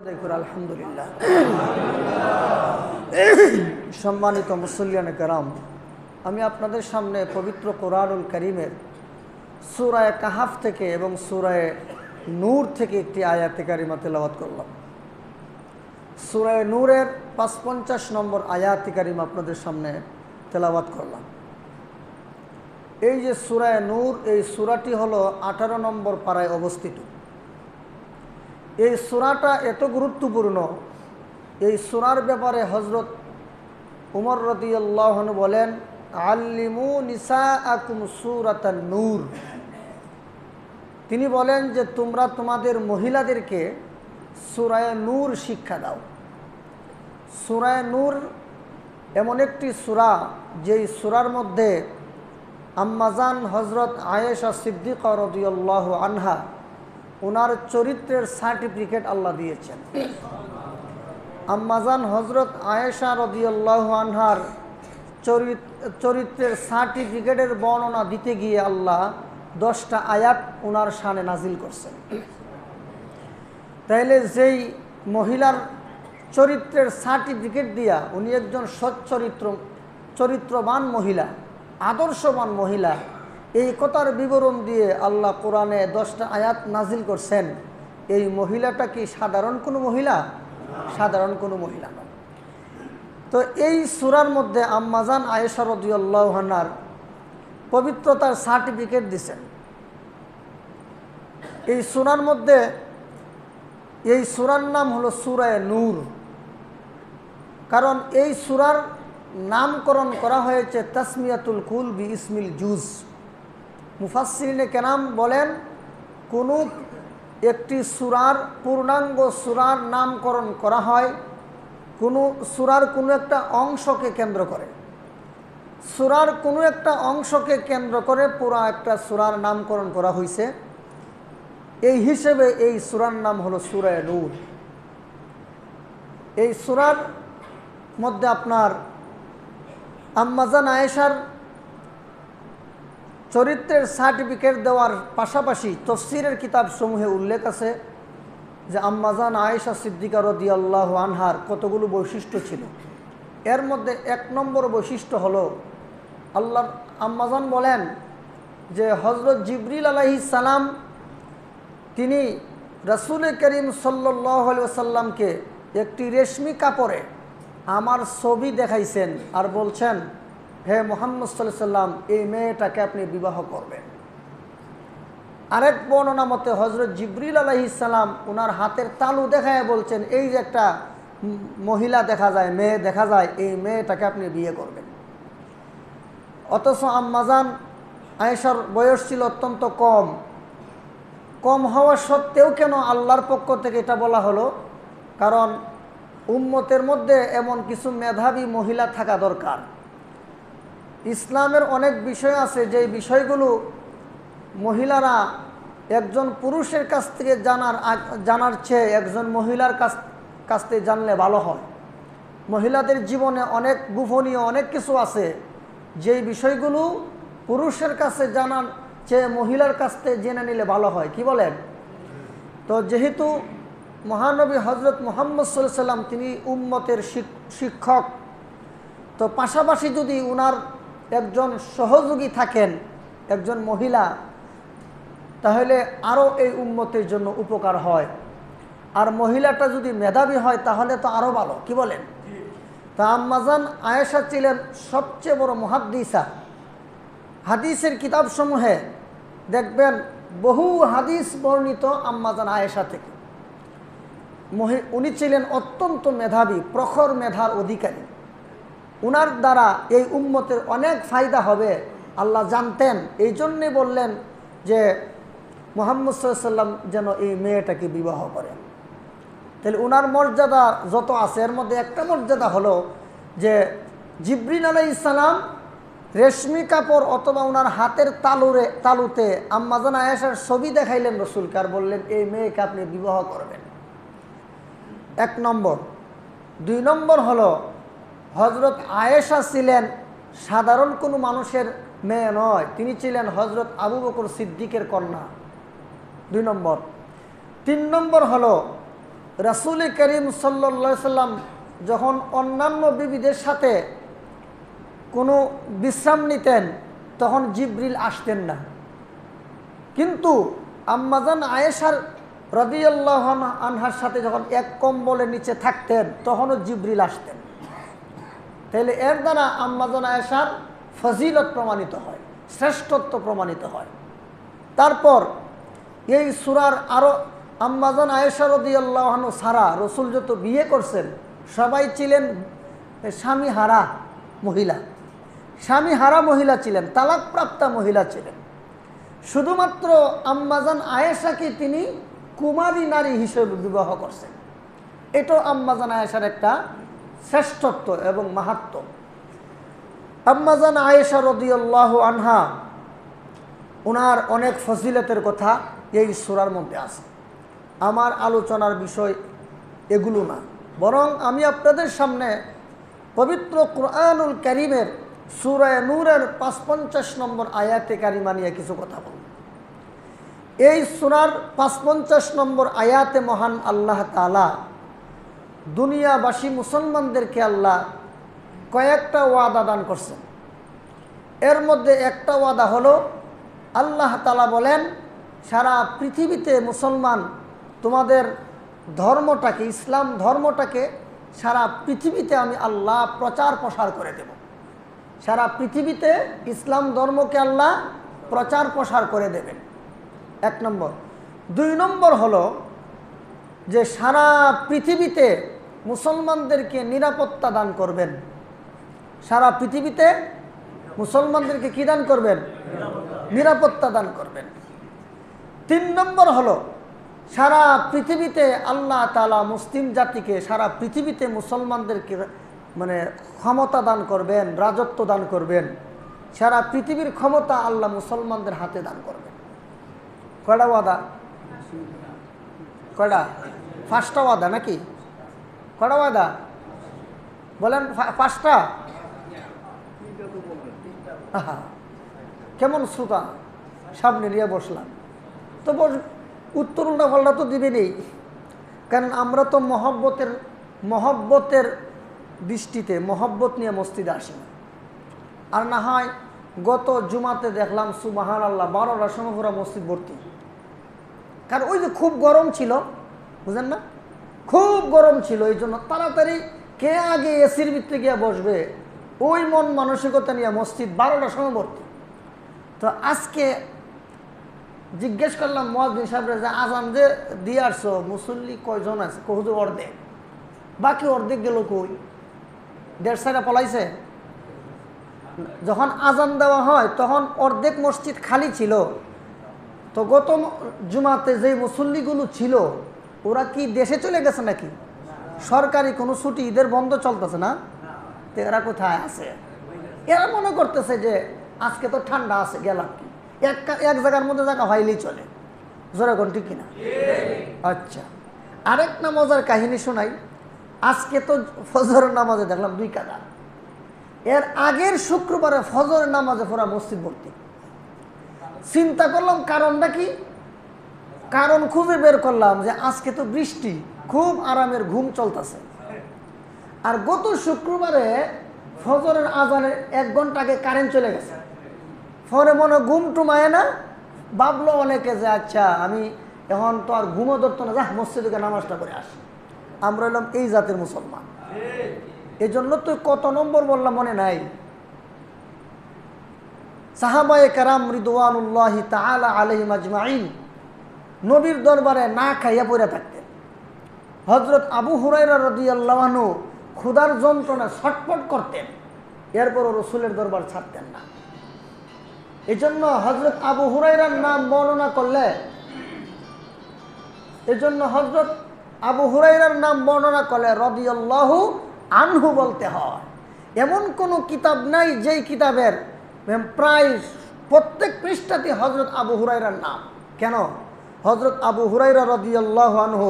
আলহামদুলিল্লাহ। সম্মানিত মুসল্লিয়ানে কেরাম, আমি আপনাদের সামনে পবিত্র কোরআনুল কারীমের সূরা কাহাফ থেকে এবং সূরা নূর থেকে একটি আয়াতে কারিমা তেলাওয়াত করলাম। সূরা নূরের ৫৫ নম্বর আয়াতে কারিমা আপনাদের সামনে তেলাওয়াত করলাম। এই যে সূরা নূর, এই সূরাটি হলো ১৮ নম্বর পারায় অবস্থিত। এই সূরাটা এত গুরুত্বপূর্ণ, এই সূরার ব্যাপারে হযরত উমর রাদিয়াল্লাহু আনহু বলেন, আল্লিমু নিসাআকুম সূরাতান নূর। তিনি বলেন যে তোমরা তোমাদের মহিলাদেরকে সূরা নূর শিক্ষা দাও। সূরা নূর এমন একটি সূরা, যেই সূরার মধ্যে আম্মাজান হযরত আয়েশা সিদ্দিকা রাদিয়াল্লাহু আনহা ওনার চরিত্রের সার্টিফিকেট আল্লাহ দিয়েছেন। আম্মাজান হযরত আয়েশা রাদিয়াল্লাহু আনহার চরিত্রের সার্টিফিকেটের বর্ণনা দিতে গিয়ে আল্লাহ 10টা আয়াত ওনার শানে নাজিল করছেন। তাইলে যেই মহিলার চরিত্রের সার্টিফিকেট দিয়া উনি একজন চরিত্রবান মহিলা, আদর্শবান মহিলা, এই কথার বিবরণ দিয়ে আল্লাহ কোরআনে 10টা আয়াত নাজিল করছেন। এই মহিলাটা কি সাধারণ কোনো মহিলা? সাধারণ কোনো মহিলা না। তো এই সূরার মধ্যে আম্মাজান আয়েশা রাদিয়াল্লাহু আনহার পবিত্রতার সার্টিফিকেট দিছেন। এই সূরার মধ্যে, এই সূরার নাম হলো সূরা নূর, কারণ এই সূরার নামকরণ করা হয়েছে তাসমিয়াতুল কুল বি ইসমিল জুজ। মুফাসসিরিনে কেরাম বলেন, কোনো একটি সূরার পূর্ণাঙ্গ সূরার নামকরণ করা হয় কোনো সূরার কোনো একটা অংশকে কেন্দ্র করে। সূরার কোনো একটা অংশকে কেন্দ্র করে পুরো একটা সূরার নামকরণ করা হয়েছে। এই হিসেবে এই সূরার নাম হলো সূরা নূর। এই সূরার মধ্যে আপনার আম্মাজান আয়েশার চরিত্রের সার্টিফিকেট দেওয়ার পাশাপাশি তাফসীরের কিতাবসমূহে উল্লেখ আছে যে আম্মাজান আয়েশা সিদ্দিকা রাদিয়াল্লাহু আনহার কতগুলো বৈশিষ্ট্য ছিল। এর মধ্যে 1 নম্বর বৈশিষ্ট্য হলো, আল্লাহর আম্মাজান বলেন যে হযরত জিবরিল আলাইহিস সালাম তিনি রাসূল করিম সাল্লাল্লাহু আলাইহি ওয়াসাল্লামকে একটি রেশমি কাপড়ে আমার ছবি দেখাইছেন আর বলছেন, হে মুহাম্মদ সাল্লাল্লাহু আলাইহি ওয়াসাল্লাম, এই মেয়েটাকে আপনি বিবাহ করবেন। আরেক বর্ণনা মতে হযরত জিবরিল আলাইহিস সালাম ওনার হাতের তালু দেখায় বলছেন, এই যে একটা মহিলা দেখা যায়, মেয়ে দেখা যায়, এই মেয়েটাকে আপনি বিয়ে করবেন। অথচ আম্মাজান আয়েশার বয়স ছিল অত্যন্ত কম হওয়া সত্ত্বেও কেন আল্লাহর পক্ষ থেকে এটা বলা হলো? কারণ উম্মতের মধ্যে এমন কিছু মেধাবী মহিলা থাকা দরকার। ইসলামের অনেক বিষয় আছে যে বিষয়গুলো মহিলারা একজন পুরুষের কাছ থেকে জানার চেয়ে একজন মহিলার কাছ থেকে জানলে ভালো হয়। মহিলাদের জীবনে অনেক গোপনীয় অনেক কিছু আছে, যেই বিষয়গুলো পুরুষের কাছে জানার চেয়ে মহিলার কাছ থেকে জেনে নিলে ভালো হয়। কি বলেন? তো যেহেতু মহানবী হযরত মুহাম্মদ সাল্লাল্লাহু আলাইহি ওয়াসাল্লাম তিনি উম্মতের শিক্ষক, তো পাশাপাশি যদি উনার একজন সহযোগী থাকেন, একজন মহিলা, তাহলে আরও এই উম্মতের জন্য উপকার হয়। আর মহিলাটা যদি মেধাবী হয় তাহলে তো আরও ভালো। কি বলেন? তা আম্মাজান আয়েশা ছিলেন সবচেয়ে বড় মুহাদ্দিসা। হাদিসের কিতাবসমূহে দেখবেন বহু হাদিস বর্ণিত আম্মাজান আয়েশা থেকে। উনি ছিলেন অত্যন্ত মেধাবী, প্রখর মেধার অধিকারী। উনার দ্বারা এই উম্মতের অনেক ফায়দা হবে আল্লাহ জানতেন। এই জন্যে বললেন যে মুহাম্মদ সাল্লাল্লাহু আলাইহি ওয়াসাল্লাম যেন এই মেয়েটাকে বিবাহ করেন। তাহলে উনার মর্যাদা যত আছে এর মধ্যে একটা মর্যাদা হলো যে জিবরিল আলাইহিস সালাম রেশমি কাপড় অথবা উনার হাতের তালুতে আম্মাজান আয়েশার ছবি দেখাইলেন রাসূলকে আর বললেন, এই মেয়েকে আপনি বিবাহ করবেন। 1 নম্বর। 2 নম্বর হলো হযরত আয়েশা ছিলেন সাধারণ কোনো মানুষের মেয়ে নয়, তিনি ছিলেন হযরত আবু বকর সিদ্দিকের কন্যা। 2 নম্বর। 3 নম্বর হলো রাসূল করিম সাল্লাল্লাহু আলাইহি সাল্লাম যখন অন্যান্য বিবিদের সাথে কোনো বিশ্রাম নিতেন তখন জিবরিল আসতেন না, কিন্তু আম্মাজান আয়েশার রাদিয়াল্লাহু আনহার সাথে যখন এক কম্বলের নিচে থাকতেন তখনও জিবরিল আসতেন। তাহলে এর দ্বারা আম্মাজান আয়েশার ফজিলত প্রমাণিত হয়, শ্রেষ্ঠত্ব প্রমাণিত হয়। তারপর এই সূরার আরও আম্মাজান আয়েশা রাদিয়াল্লাহু আনহা সারা রসুল যত বিয়ে করছেন সবাই ছিলেন স্বামী হারা মহিলা, স্বামী হারা মহিলা ছিলেন, তালাকপ্রাপ্তা মহিলা ছিলেন। শুধুমাত্র আম্মাজান আয়েশাকে তিনি কুমারী নারী হিসেবে বিবাহ করছেন। এটাও আম্মাজান আয়েশার একটা শ্রেষ্ঠত্ব এবং মাহাত্ম্য। আম্মাজান আয়েশা রাদিয়াল্লাহু আনহা ওনার অনেক ফজিলতের কথা এই সূরার মধ্যে আছে। আমার আলোচনার বিষয় এগুলো না, বরং আমি আপনাদের সামনে পবিত্র কুরআনুল কারীমের সূরা নূরের 55 নম্বর আয়াতে কারিমা নিয়ে কিছু কথা বলব। এই সূরার 55 নম্বর আয়াতে মহান আল্লাহ তাআলা দুনিয়াবাসী মুসলমানদেরকে আল্লাহ কয়েকটা ওয়াদা দান করছেন। এর মধ্যে একটা ওয়াদা হলো আল্লাহ তাআলা বলেন, সারা পৃথিবীতে মুসলমান তোমাদের ধর্মটাকে, ইসলাম ধর্মটাকে সারা পৃথিবীতে আমি আল্লাহ প্রচার প্রসার করে দেব। সারা পৃথিবীতে ইসলাম ধর্মকে আল্লাহ প্রচার প্রসার করে দেবেন, এক নম্বর। দুই নম্বর হলো যে সারা পৃথিবীতে মুসলমানদেরকে নিরাপত্তা দান করবেন। সারা পৃথিবীতে মুসলমানদেরকে কি দান করবেন? নিরাপত্তা দান করবেন। তিন নম্বর হলো সারা পৃথিবীতে আল্লাহ তাআলা মুসলিম জাতিকে, সারা পৃথিবীতে মুসলমানদেরকে মানে ক্ষমতা দান করবেন, রাজত্ব দান করবেন। সারা পৃথিবীর ক্ষমতা আল্লাহ মুসলমানদের হাতে দান করবেন। কয়টা ওয়াদা? কয়টা? 5টা ওয়াদা নাকি? কয়টা ওয়াদা বলেন? 5টা? কেমন শ্রোতা, সামনে নিয়ে বসলাম তো উত্তর উল্টা পাল্টা তো দিবেনই, কারণ আমরা তো মহব্বতের দৃষ্টিতে মহব্বত নিয়ে মসজিদে আসি না। আর না হয় গত জুমাতে দেখলাম সুবহানাল্লাহ 12টার সময় পুরো মসজিদ ভর্তি। কারণ ওই যে খুব গরম ছিল, বুঝেন না, খুব গরম ছিল, এই জন্য তাড়াতাড়ি কে আগে এসির ভিতরে গিয়ে বসবে ওই মন মানসিকতা নিয়ে মসজিদ 12টার সময় ভর্তি। তো আজকে জিজ্ঞেস করলাম মুয়াজ্জিন সাহেবরা যে আজান যে দিয়ে আসছো মুসল্লি কয়জন আছে? হুজুর অর্ধেক। বাকি অর্ধেক গেল কই? 1.5 পলাইছে। যখন আজান দেওয়া হয় তখন অর্ধেক মসজিদ খালি ছিল। তো গত জুমাতে যে মুসল্লিগুলো ছিল ওরা কি দেশে চলে গেছে নাকি? সরকারি কোনো ছুটি, ঈদের বন্ধ চলতেছে না, তো এরা কোথায় আছে? এরা মনে করতেছে যে আজকে তো ঠান্ডা আছে, গেলাম কি এক জায়গার মধ্যে জায়গা হইলেই চলে। জোরে কোন ঠিক কিনা? আচ্ছা, আরেকটা মজার কাহিনী শোনাই। আজকে তো ফজরের নামাজে দেখলাম 2 কাদা, এর আগের শুক্রবারে ফজরের নামাজে পুরা মসজিদ ভর্তি। চিন্তা করলাম কারণটা কি? কারণ খুঁজে বের করলাম যে আজকে তো বৃষ্টি, খুব আরামের ঘুম চলতেছে। আর গত শুক্রবারে ফজরের আজানের 1 ঘন্টা আগে কারেন্ট চলে গেছে। পরে মনে ঘুম টুমায় না, ভাবলো অনেকে যে আচ্ছা আমি এখন তো আর ঘুমও ধরতো না, যা মসজিদে নামাজটা করে আসি। আমরা এলাম এই জাতের মুসলমান। এই জন্য তো কত নম্বর বললাম মনে নাই। সাহাবায়ে কেরাম রিদওয়ানুল্লাহি তাআলা আলাইহিম আজমাইন নবীর দরবারে না খাইয়া পড়ে থাকতেন। হযরত আবু হুরায়রা রাদিয়াল্লাহু আনহু ক্ষুধার যন্ত্রণা ছটফট করতেন, এরপরও রাসূলের দরবার ছাড়তেন না। এই জন্য হযরত আবু হুরায়রার নাম বর্ণনা করলে, এই জন্য হযরত আবু হুরায়রার নাম বর্ণনা করলে রাদিয়াল্লাহু আনহু বলতে হয়। এমন কোনো কিতাব নাই যেই কিতাবের প্রায় প্রত্যেক পৃষ্ঠাতে হযরত আবু হুরায়রার নাম। কেন? হযরত আবু হুরায়রা রাদিয়াল্লাহু আনহু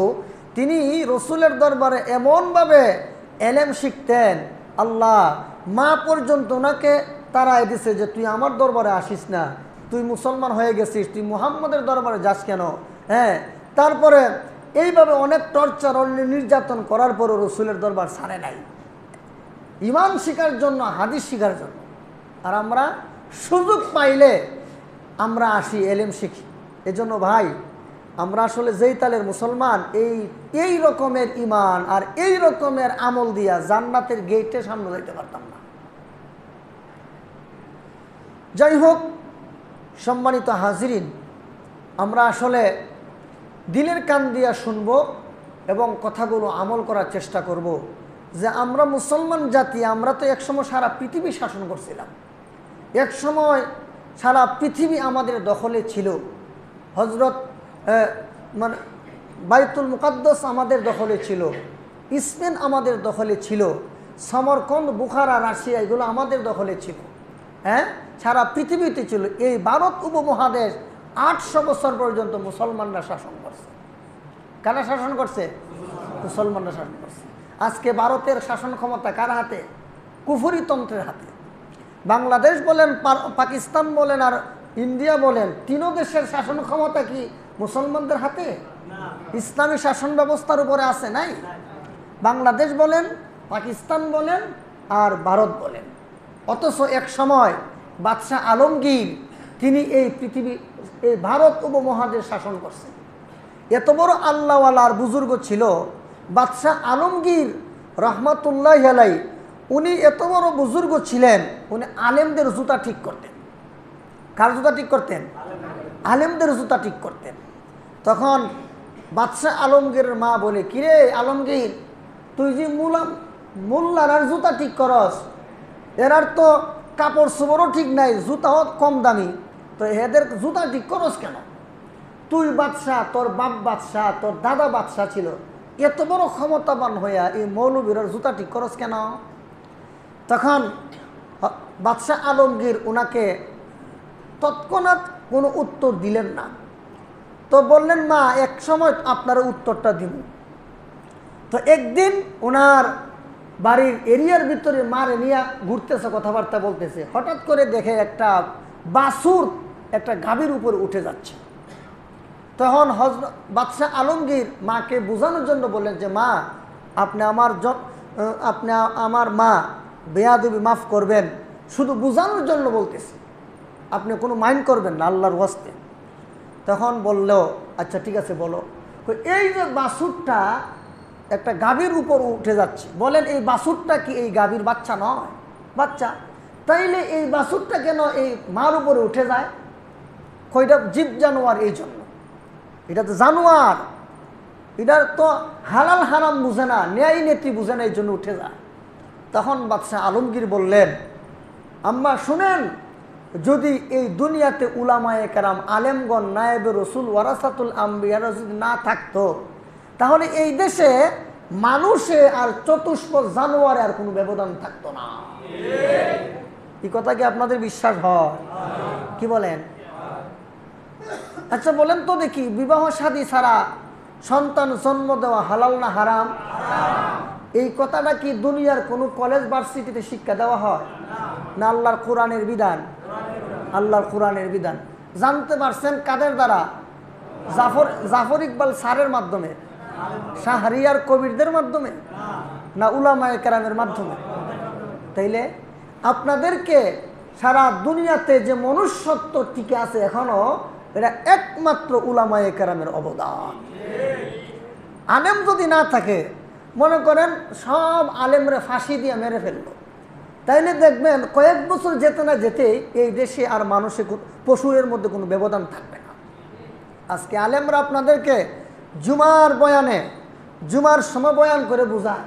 তিনি রাসূলের দরবারে এমনভাবে এলেম শিখতেন, আল্লাহ মা পর্যন্ত ওনাকে তারাই দিছে যে তুই আমার দরবারে আসিস না, তুই মুসলমান হয়ে গেছিস, তুই মুহাম্মদের দরবারে যাস কেন? হ্যাঁ, তারপরে এইভাবে অনেক টর্চার নির্যাতন করার পরও রসুলের দরবার ছাড়ে নাই, ইমান শিখার জন্য, হাদিস শিখার জন্য। আর আমরা সুযোগ পাইলে আমরা আসি, এলেম শিখি। এজন্য ভাই, আমরা আসলে যেই তালের মুসলমান, এই রকমের ইমান আর এই রকমের আমল দিয়া জান্নাতের গেটে সামনে যাইতে পারতাম না। যাই হোক, সম্মানিত হাজিরিন, আমরা আসলে দিলের কান দিয়া শুনব এবং কথাগুলো আমল করার চেষ্টা করব যে আমরা মুসলমান জাতি, আমরা তো একসময় সারা পৃথিবী শাসন করছিলাম, একসময় সারা পৃথিবী আমাদের দখলে ছিল। হজরত মানে বাইতুল মুকাদ্দাস আমাদের দখলে ছিল, স্পেন আমাদের দখলে ছিল, সমরকন্দ, বুখারা, রাশিয়া এগুলো আমাদের দখলে ছিল। হ্যাঁ, সারা পৃথিবীতে ছিল। এই ভারত উপমহাদেশ 800 বছর পর্যন্ত মুসলমানরা শাসন করছে। কারা শাসন করছে? মুসলমানরা শাসন করছে। আজকে ভারতের শাসন ক্ষমতা কার হাতে? কুফরিতন্ত্রের হাতে। বাংলাদেশ বলেন, পাকিস্তান বলেন আর ইন্ডিয়া বলেন, তিনও দেশের শাসন ক্ষমতা কি মুসলমানদের হাতে? ইসলামী শাসন ব্যবস্থার উপরে আছে নাই? বাংলাদেশ বলেন, পাকিস্তান বলেন আর ভারত বলেন। অথচ এক সময় বাদশাহ আলমগীর তিনি এই পৃথিবী, এই ভারত উপমহাদেশ শাসন করছেন। এত বড় আল্লাহওয়ালার বুজুর্গ ছিল বাদশাহ আলমগীর রহমাতুল্লাহ আলাই। উনি এত বড় বুজুর্গ ছিলেন, উনি আলেমদের জুতা ঠিক করতেন। কার জুতা ঠিক করতেন? আলেমদের জুতা ঠিক করতেন। তখন বাদশাহ আলমগীরের মা বলে, কিরে আলমগীর, তুই যে মোল্লার জুতা ঠিক করস, এরার তো কাপড় চোপড়ও ঠিক নাই, জুতাও কম দামি, তো এদের জুতা ঠিক করস কেন? তুই বাদশাহ, তোর বাপ বাদশাহ, তোর দাদা বাদশাহ ছিল, এত বড় ক্ষমতাবান হইয়া এই মৌলবীর জুতা ঠিক করস কেন? তখন বাদশাহ আলমগীর ওনাকে তৎক্ষণাৎ কোনো উত্তর দিলেন না। তো বললেন, মা এক সময় আপনার উত্তরটা দিব। তো একদিন ওনার বাড়ির এরিয়ার ভিতরে মারে নিয়ে ঘুরতেছে, কথাবার্তা বলতেছে, হঠাৎ করে দেখে একটা বাছুর একটা গাভীর উপরে উঠে যাচ্ছে। তখন বাদশাহ আলমগীর মাকে বোঝানোর জন্য বললেন যে, মা আপনি আমার মা, বেয়াদবি মাফ করবেন, শুধু বোঝানোর জন্য বলতেছি, আপনি কোনো মাইন্ড করবেন না, আল্লাহর ওয়াস্তে। তখন বলল, আচ্ছা ঠিক আছে বলো। এই যে বাছুরটা একটা গাভীর উপর উঠে যাচ্ছে, বলেন এই বাছুরটা কি এই গাভীর বাচ্চা নয়? বাচ্চা। তাইলে এই বাছুরটা কেন এই মার উপরে উঠে যায়? কয়টা জীব জানোয়ার, এই জন্য। এটা তো জানোয়ার, এটার তো হালাল হারাম বুঝে না, ন্যায় নীতি বুঝে না, এই জন্য উঠে যায়। তখন বাদশাহ আলমগীর বললেন, আম্মা শুনেন, যদি এই দুনিয়াতে উলামায়ে কেরাম, আলেমগণ, নায়েবে রসুল, ওয়ারাসাতুল আম্বিয়ারা যদি না থাকতো, তাহলে এই দেশে মানুষে আর চতুষ্পদ জানোয়ারে আর কোনো ব্যবধান থাকতো না। এই কথা কি আপনাদের বিশ্বাস হয়? কি বলেন? আচ্ছা বলেন তো দেখি, বিবাহ শাদী ছাড়া সন্তান জন্ম দেওয়া হালাল না হারাম? এই কথাটা কি দুনিয়ার কোনো কলেজ ভার্সিটিতে শিক্ষা দেওয়া হয় না? আল্লাহর কোরআনের বিধান, আল্লাহর কোরআনের বিধান। জানতে পারছেন কাদের দ্বারা? জাফর ইকবাল স্যারের মাধ্যমে, শাহরিয়ার কবিরদের মাধ্যমে, না উলামায়ে কেরামের মাধ্যমে? তাইলে আপনাদেরকে সারা দুনিয়াতে যে মনুষ্যত্ব টিকে আছে এখনো, এটা একমাত্র উলামায়ে কেরামের অবদান। আলেম যদি না থাকে, মনে করেন সব আলেমরে ফাঁসি দিয়ে মেরে ফেললো, তাইলে দেখবেন কয়েক বছর যেতে না যেতে এই দেশে আর মানুষের, পশুর মধ্যে কোনো ব্যবধান থাকবে না। আজকে আলেমরা আপনাদেরকে জুমার বয়ানে, জুমার সময় বয়ান করে বোঝায়,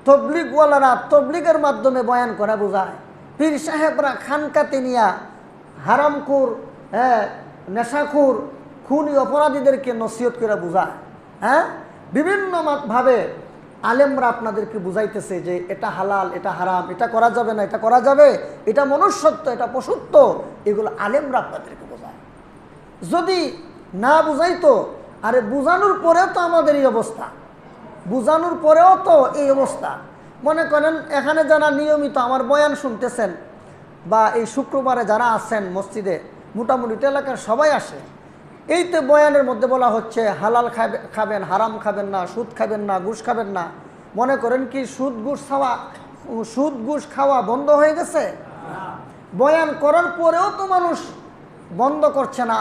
তবলিগওয়ালারা তবলিগের মাধ্যমে বয়ান করা বোঝায়, পীর সাহেবরা খানকাতে নিয়া হারামখোর, নেশাখোর, খুনি অপরাধীদেরকে নসিহত করে বোঝায়। বিভিন্নভাবে আলেমরা আপনাদেরকে বুঝাইতেছে যে এটা হালাল, এটা হারাম, এটা করা যাবে না, এটা করা যাবে, এটা মনুষ্যত্ব, এটা পশুত্ব, এগুলো আলেমরা আপনাদেরকে বোঝায়। যদি না বুঝাইতো, আরে বুঝানোর পরেও তো আমাদের এই অবস্থা, বুঝানোর পরেও তো এই অবস্থা। মনে করেন এখানে যারা নিয়মিত আমার বয়ান শুনতেছেন, বা এই শুক্রবারে যারা আসেন মসজিদে, মোটামুটি এলাকার সবাই আসে, এই তো বয়ানের মধ্যে বলা হচ্ছে হালাল খাবেন, হারাম খাবেন না, সুদ খাবেন না, ঘুষ খাবেন না। মনে করেন কি সুদ ঘুষ খাওয়া বন্ধ হয়ে গেছে? বয়ান করার পরেও তো মানুষ বন্ধ করছে না,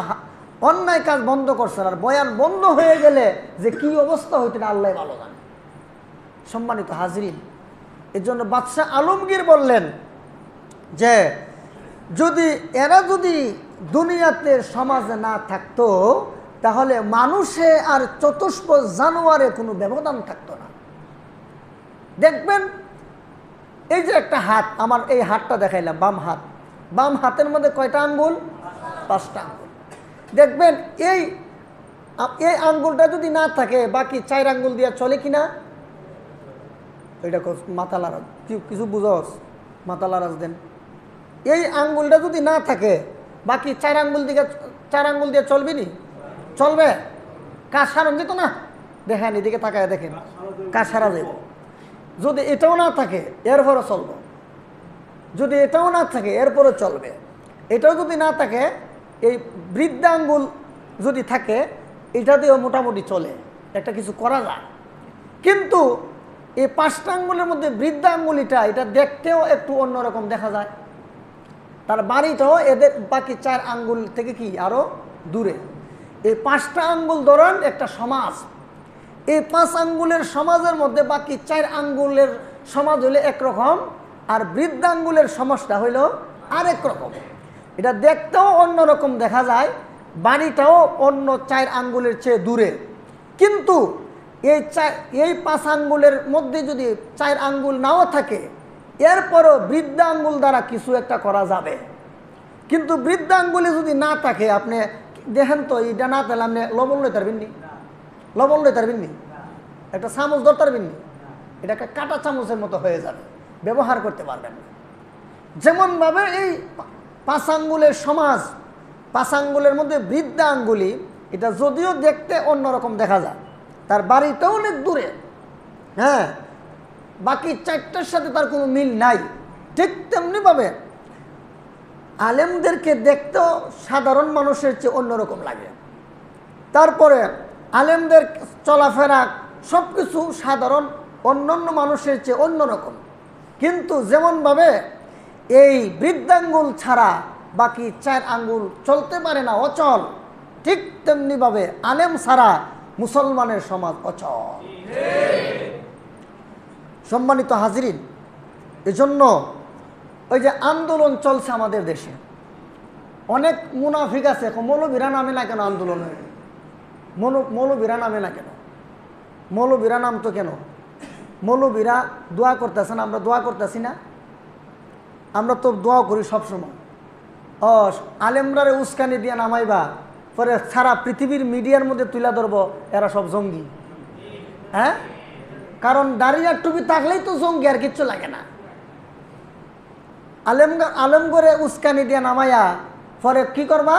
অন্যায় কাজ বন্ধ করছে না। আর বয়ান বন্ধ হয়ে গেলে যে কি অবস্থা হইতে না আল্লাহ ভালো জানে। সম্মানিত হাজরিন, এর জন্য বাদশাহ আলমগীর বললেন যে এরা যদি দুনিয়াতে সমাজে না থাকতো তাহলে মানুষে আর চতুষ্প জানোয়ারে কোনো ব্যবধান থাকতো না। দেখবেন এই যে একটা হাত, আমার এই হাতটা দেখাইলাম, বাম হাতের মধ্যে কয়টা আঙ্গুল? 5টা আঙ্গুল। দেখবেন এই আঙ্গুলটা যদি না থাকে বাকি 4 আঙ্গুল দিয়ে চলে কিনা? এটা মাথা লারাজ, কিছু বুঝস? মাথা লারাজ দেন। এই আঙ্গুলটা যদি না থাকে বাকি 4 আঙ্গুল দিয়ে চলবে নি? চলবে? কাজ সারান যেত না? দেখেন এদিকে তাকায় দেখেন, কাজ সারা যাবে। যদি এটাও না থাকে এরপরও চলবে, যদি এটাও না থাকে এরপরও চলবে। এটাও যদি না থাকে, এই বৃদ্ধা আঙ্গুল যদি থাকে এটা দিয়েও মোটামুটি চলে, একটা কিছু করা যায়। কিন্তু এই 5টা আঙ্গুলের মধ্যে বৃদ্ধা আঙ্গুলিটা, এটা দেখতেও একটু অন্যরকম দেখা যায়। তার বাড়িটাও এদের বাকি 4 আঙ্গুল থেকে কি আরো দূরে। এই 5টা আঙ্গুল ধরেন একটা সমাজ, এই 5 আঙ্গুলের সমাজের মধ্যে বাকি 4 আঙ্গুলের সমাজ হইলে একরকম, আর বৃদ্ধা আঙ্গুলের সমাজটা হইল আরেক রকম। এটা দেখতেও অন্যরকম দেখা যায়, বাড়িটাও অন্য 4 আঙ্গুলের চেয়ে দূরে। কিন্তু এই 5 আঙ্গুলের মধ্যে যদি 4 আঙ্গুল নাও থাকে এরপরও বৃদ্ধা আঙ্গুল দ্বারা কিছু একটা করা যাবে। কিন্তু বৃদ্ধা আঙ্গুলে যদি না থাকে, আপনি দেখেন তো এটা না তাহলে আপনি লবণ লইতে পারবেন নি? লবণ লইতে পারবেন নি? একটা চামচ ধরতে পারবেন নি? এটাকে কাটা চামচের মতো হয়ে যাবে, ব্যবহার করতে পারবেন না। যেমনভাবে এই 5 আঙ্গুলের সমাজ, 5 আঙ্গুলের মধ্যে বৃদ্ধা আঙ্গুলি, এটা যদিও দেখতে অন্যরকম দেখা যায়, তার বাড়িটাও অনেক দূরে, হ্যাঁ, বাকি 4টার সাথে তার কোনো মিল নাই। ঠিক তেমনিভাবে আলেমদেরকে দেখতেও সাধারণ মানুষের চেয়ে অন্যরকম লাগে। তারপরে আলেমদের চলাফেরা সব কিছু সাধারণ অন্যান্য মানুষের চেয়ে অন্যরকম। কিন্তু যেমনভাবে এই বৃদ্ধাঙ্গুল ছাড়া বাকি 4 আঙ্গুল চলতে পারে না, অচল, ঠিক তেমনিভাবে আলেম ছাড়া মুসলমানের সমাজ অচল। সম্মানিত হাজিরিন, এজন্য ওই যে আন্দোলন চলছে আমাদের দেশে, অনেক মুনাফিক আছে, মৌলবীরা নামে না কেন আন্দোলনে? মৌলবীরা নামে না কেন? মৌলবীরা নাম তো কেন? মৌলবীরা দোয়া করতেছেন, আমরা দোয়া করতেছি না? আমরা তো দোয়া করি সবসময়। আলেমরারে উস্কানি দিয়ে নামাইবা, পরে সারা পৃথিবীর মিডিয়ার মধ্যে তুলে ধরবো এরা সব জঙ্গি। হ্যাঁ, কারণ দাঁড়িয়ে টুপি থাকলেই তো জঙ্গি, আর কিচ্ছু লাগে না। আলেম করে উস্কানি দিয়ে নামাইয়া পরে কি করবা?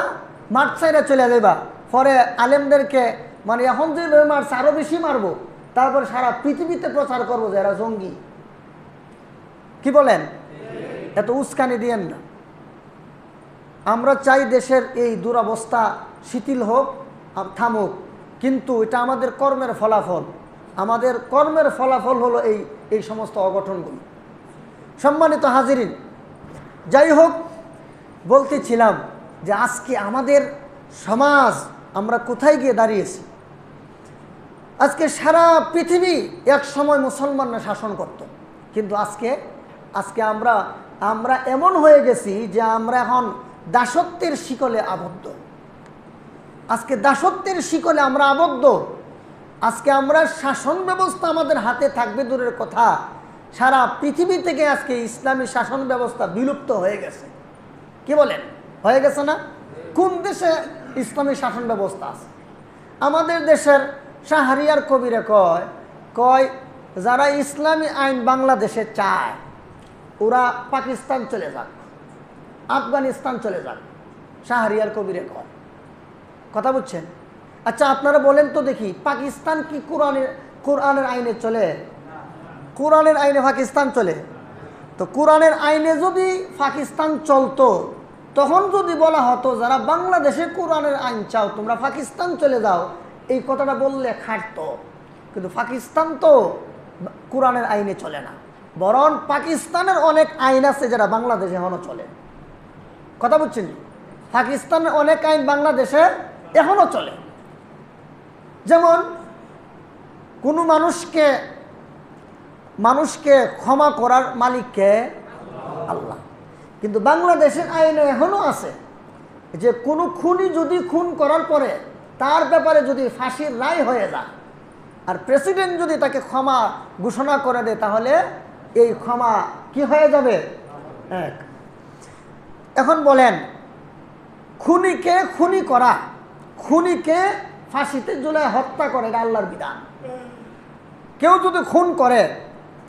মাঠ সাইডে চলে যাইবা। পরে আলেমদেরকে মানে এখন যেভাবে মারছে আরো বেশি মারবো, তারপরে সারা পৃথিবীতে প্রচার করবো যে এরা জঙ্গি। কি বলেন? এত উস্কানি দিয়েন না। আমরা চাই দেশের এই দুরবস্থা শিথিল হোক, থামুক, কিন্তু এটা আমাদের কর্মের ফলাফল। আমাদের কর্মের ফলাফল হলো এই সমস্ত অঘটনগুলো। সম্মানিত হাজিরিন, যাই হোক, বলতেছিলাম যে আজকে আমাদের সমাজ আমরা কোথায় গিয়ে দাঁড়িয়েছি। আজকে সারা পৃথিবী এক সময় মুসলমানরা শাসন করত, কিন্তু আজকে আমরা এমন হয়ে গেছি যে আমরা এখন দাসত্বের শিকলে আবদ্ধ। আজকে দাসত্বের শিকলে আমরা আবদ্ধ। আজকে আমরা শাসন ব্যবস্থা আমাদের হাতে থাকবে দূরের কথা, সারা পৃথিবী থেকে আজকে ইসলামী শাসন ব্যবস্থা বিলুপ্ত হয়ে গেছে। কি বলেন? হয়ে গেছে না? কোন দেশে ইসলামী শাসন ব্যবস্থা আছে? আমাদের দেশের শাহরিয়ার কবিরে কয় যারা ইসলামী আইন বাংলাদেশে চায় ওরা পাকিস্তান চলে যাক, আফগানিস্তান চলে যাক। শাহরিয়ার কবিরে কয়, কথা বুঝছেন? আচ্ছা, আপনারা বলেন তো দেখি, পাকিস্তান কি কোরআনের আইনে চলে? কোরআনের আইনে পাকিস্তান চলে? তো কোরআনের আইনে যদি পাকিস্তান চলতো তখন যদি বলা হতো যারা বাংলাদেশে কোরআনের আইন চাও তোমরা পাকিস্তান চলে যাও, এই কথাটা বললে খাটতো। কিন্তু পাকিস্তান তো কোরআনের আইনে চলে না, বরং পাকিস্তানের অনেক আইন আছে যেটা বাংলাদেশে এখনো চলে। কথা বুঝছেন? পাকিস্তানের অনেক আইন বাংলাদেশে এখনো চলে। যেমন কোনো মানুষকে ক্ষমা করার মালিককে আল্লাহ। কিন্তু বাংলাদেশের আইনে এখনো আছে যে কোনো খুনি যদি খুন করার পরে তার ব্যাপারে যদি ফাঁসির রায় হয়ে যায় আর প্রেসিডেন্ট যদি তাকে ক্ষমা ঘোষণা করে দেয়, তাহলে এই ক্ষমা কি হয়ে যাবে? এক। এখন বলেন, খুনিকে খুনি করা, খুনিকে ফাঁসিতে ঝুলায় হত্যা করে, এটা আল্লাহর বিধান। কেউ যদি খুন করে,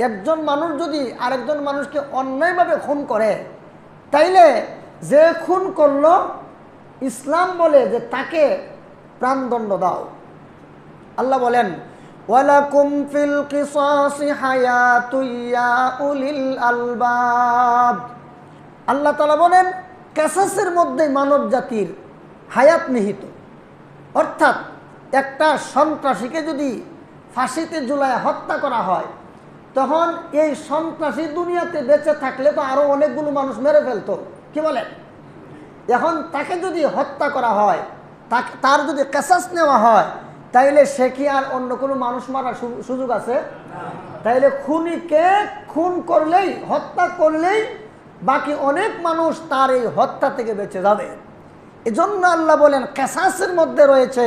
একজন মানুষ যদি আরেকজন মানুষকে অন্যায়ভাবে খুন করে, তাইলে যে খুন করলো ইসলাম বলে যে তাকে প্রাণদণ্ড দাও। আল্লাহ বলেন, ওয়ালাকুম ফিল কিসাসি হায়াতুন ইয়া উলিল আলবাব। আল্লাহ তাআলা বলেন কিসাসের মধ্যে মানব জাতির হায়াত নিহিত। অর্থাৎ একটা সন্ত্রাসীকে যদি ফাঁসিতে ঝুলায় হত্যা করা হয়, তখন এই সন্ত্রাসী দুনিয়াতে বেঁচে থাকলে তো আরো অনেকগুলো মানুষ মেরে ফেলতো, কি বলেন? এখন তাকে যদি হত্যা করা হয়, তার যদি কিসাস নেওয়া হয়, তাইলে সে কি আর অন্য কোনো মানুষ মারার সুযোগ আছে? তাইলে খুনিকে খুন করলেই, হত্যা করলেই বাকি অনেক মানুষ তার এই হত্যা থেকে বেঁচে যাবে। এজন্য আল্লাহ বলেন কিসাসের মধ্যে রয়েছে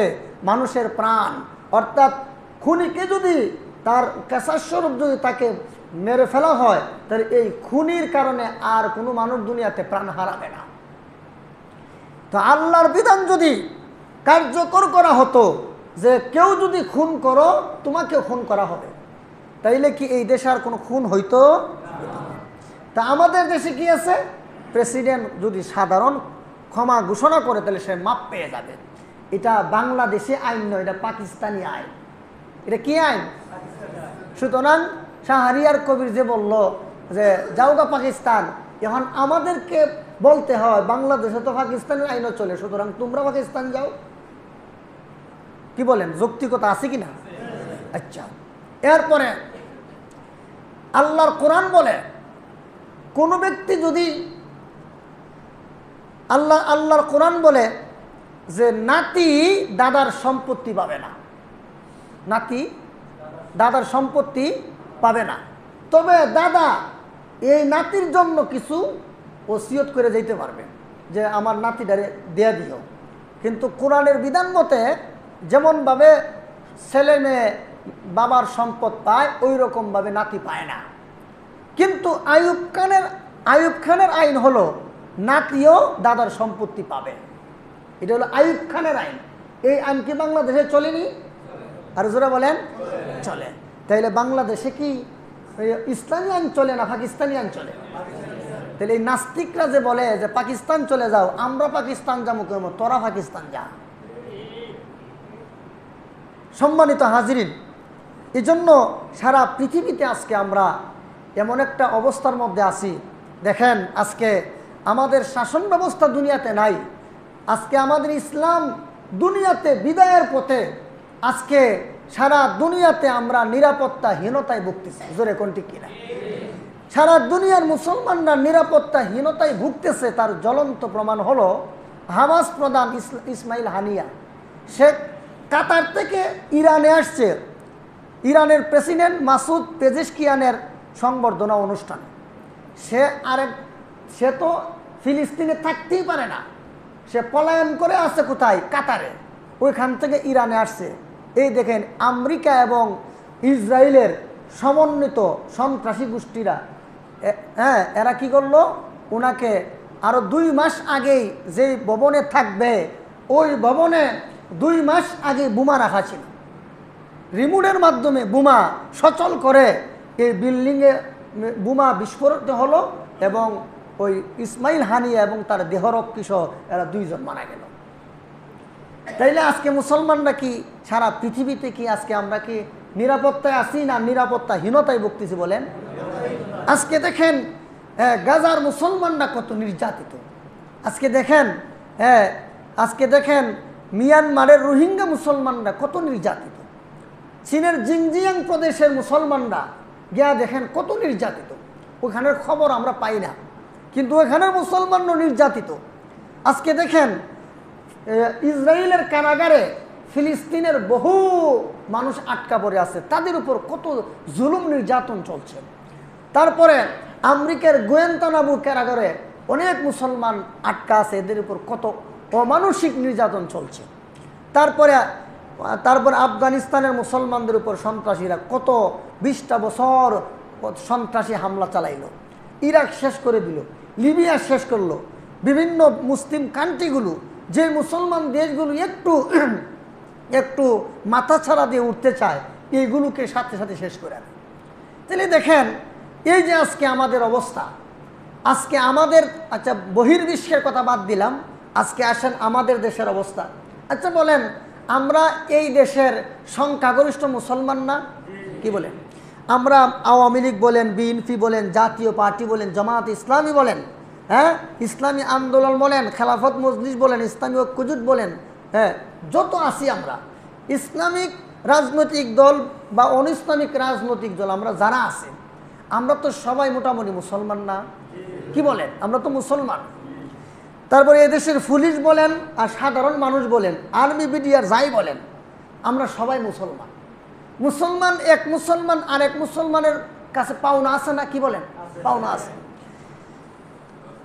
মানুষের প্রাণ। অর্থাৎ খুনিকে যদি তার কিসাস স্বরূপ যদি তাকে মেরে ফেলা হয়, তাহলে এই খুনির কারণে আর কোনো মানুষ দুনিয়াতে প্রাণ হারাবে না। তো আল্লাহর বিধান যদি কার্যকর করা হতো যে কেউ যদি খুন করো তোমাকেও খুন করা হবে, তাইলে কি এই দেশে আর কোনো খুন হইতো? তা আমাদের দেশে কি আছে? প্রেসিডেন্ট যদি সাধারণ ক্ষমা ঘোষণা করে তাহলে সে মাপ পেয়ে যাবে। এটা বাংলাদেশি আইন নয়, এটা পাকিস্তানি আইন। এটা কি আইন? সুতরাং শাহরিয়ার কবির যে বলল যে যাওগা পাকিস্তান, এখন আমাদেরকে বলতে হয় বাংলাদেশে তো পাকিস্তানের আইনও চলে, সুতরাং তোমরা পাকিস্তান যাও। কি বলেন? যৌক্তিকতা আছে কিনা? আচ্ছা, এরপরে আল্লাহর কোরআন বলে কোন ব্যক্তি যদি আল্লাহর কোরআন বলে যে নাতি দাদার সম্পত্তি পাবে না, নাতি দাদার সম্পত্তি পাবে না, তবে দাদা এই নাতির জন্য কিছু ওসিয়ত করে যেতে পারবে যে আমার নাতিটারে দিয়ে দিও। কিন্তু কোরআনের বিধান মতে যেমনভাবে ছেলে মেয়ে বাবার সম্পদ পায় ওই রকমভাবে নাতি পায় না। কিন্তু আইয়ুব খানের আইন হলো নাতিও দাদার সম্পত্তি পাবে। এটা হলো আইয়ুব খানের আইন। এই আইন কি বাংলাদেশে চলেনি? আর জোরে বলেন চলে। তাইলে বাংলাদেশে কি ইসলামী আইন চলে না পাকিস্তানি আইন চলে? তাহলে এই নাস্তিকরা যে বলে যে পাকিস্তান চলে যাও, আমরা পাকিস্তান যাবো কেন? তোরা পাকিস্তান যা। সম্মানিত হাজিরিন, এই জন্য সারা পৃথিবীতে আজকে আমরা এমন একটা অবস্থার মধ্যে আছি। দেখেন আজকে আমাদের শাসন ব্যবস্থা দুনিয়াতে নাই, আজকে আমাদের ইসলাম দুনিয়াতে বিদায়ের পথে। আজকে সারা দুনিয়াতে আমরা নিরাপত্তাহীনতায় ভুগতেছি। জোরে কোনটি কিনা? সারা দুনিয়ার মুসলমানরা নিরাপত্তাহীনতায় ভুগতেছে। তার জ্বলন্ত প্রমাণ হলো হামাস প্রধান ইসমাইল হানিয়া। সে কাতার থেকে ইরানে আসছে ইরানের প্রেসিডেন্ট মাসুদ পেজেশকিয়ানের সংবর্ধনা অনুষ্ঠানে। সে তো ফিলিস্তিনে থাকতেই পারে না, সে পলায়ন করে আছে কোথায়? কাতারে। ওইখান থেকে ইরানে আসছে। এই দেখেন আমেরিকা এবং ইসরায়েলের সমন্বিত সন্ত্রাসী গোষ্ঠীরা, হ্যাঁ, এরা কি করলো? ওনাকে আরো 2 মাস আগেই যেই ভবনে থাকবে ওই ভবনে 2 মাস আগে বোমা রাখা ছিল। রিমোটের মাধ্যমে বোমা সচল করে এই বিল্ডিংয়ে বোমা বিস্ফোরিত হলো এবং ওই ইসমাইল হানিয়া এবং তার দেহরক্ষী সহ এরা 2 জন মারা গেল। তাইলে আজকে মুসলমানরা কি সারা পৃথিবীতে কি আজকে আমরা কি নিরাপত্তায় আছি না নিরাপত্তাহীনতায় ভুগতেছি বলেন? আজকে দেখেন গাজার মুসলমানরা কত নির্যাতিত। আজকে দেখেন, হ্যাঁ আজকে দেখেন মিয়ানমারের রোহিঙ্গা মুসলমানরা কত নির্যাতিত, চীনের জিনজিয়াং প্রদেশের মুসলমানরা গিয়া দেখেন কত নির্যাতিত। ওখানের খবর আমরা পাই না, কিন্তু ওখানের মুসলমানও নির্যাতিত। আজকে দেখেন ইসরায়েলের কারাগারে ফিলিস্তিনের বহু মানুষ আটকা পড়ে আছে, তাদের উপর কত জুলুম নির্যাতন চলছে। তারপরে আমেরিকার গোয়েন্তানাবু কারাগারে অনেক মুসলমান আটকা আছে, এদের উপর কত অমানসিক নির্যাতন চলছে। তারপরে আফগানিস্তানের মুসলমানদের উপর সন্ত্রাসীরা কত 20টা বছর সন্ত্রাসী হামলা চালাইল, ইরাক শেষ করে দিল, লিবিয়া শেষ করলো, বিভিন্ন মুসলিম কান্ট্রিগুলো যে মুসলমান দেশগুলো একটু মাথা ছাড়া দিয়ে উঠতে চায় এইগুলোকে সাথে সাথে শেষ করে দেয়। তাহলে দেখেন এই যে আজকে আমাদের অবস্থা, আজকে আমাদের, আচ্ছা বহির্বিশ্বের কথা বাদ দিলাম, আজকে আসেন আমাদের দেশের অবস্থা। আচ্ছা বলেন, আমরা এই দেশের সংখ্যাগরিষ্ঠ মুসলমান না? কি বলেন? আমরা আওয়ামী লীগ বলেন, বিএনপি বলেন, জাতীয় পার্টি বলেন, জামাত ইসলামী বলেন, হ্যাঁ ইসলামী আন্দোলন বলেন, খেলাফত মজলিস বলেন, ইসলামী ঐক্যজোট বলেন, হ্যাঁ যত আছি আমরা ইসলামিক রাজনৈতিক দল বা অনইসলামিক রাজনৈতিক দল আমরা যারা আছে, আমরা তো সবাই মোটামুটি মুসলমান না? কি বলেন? আমরা তো মুসলমান। তারপরে এদেশের পুলিশ বলেন আর সাধারণ মানুষ বলেন, আর্মি বিডিআর যাই বলেন, আমরা সবাই মুসলমান। মুসলমান এক মুসলমান আর এক মুসলমানের কাছে পাওনা আছে না? কি বলেন? পাওনা আছে।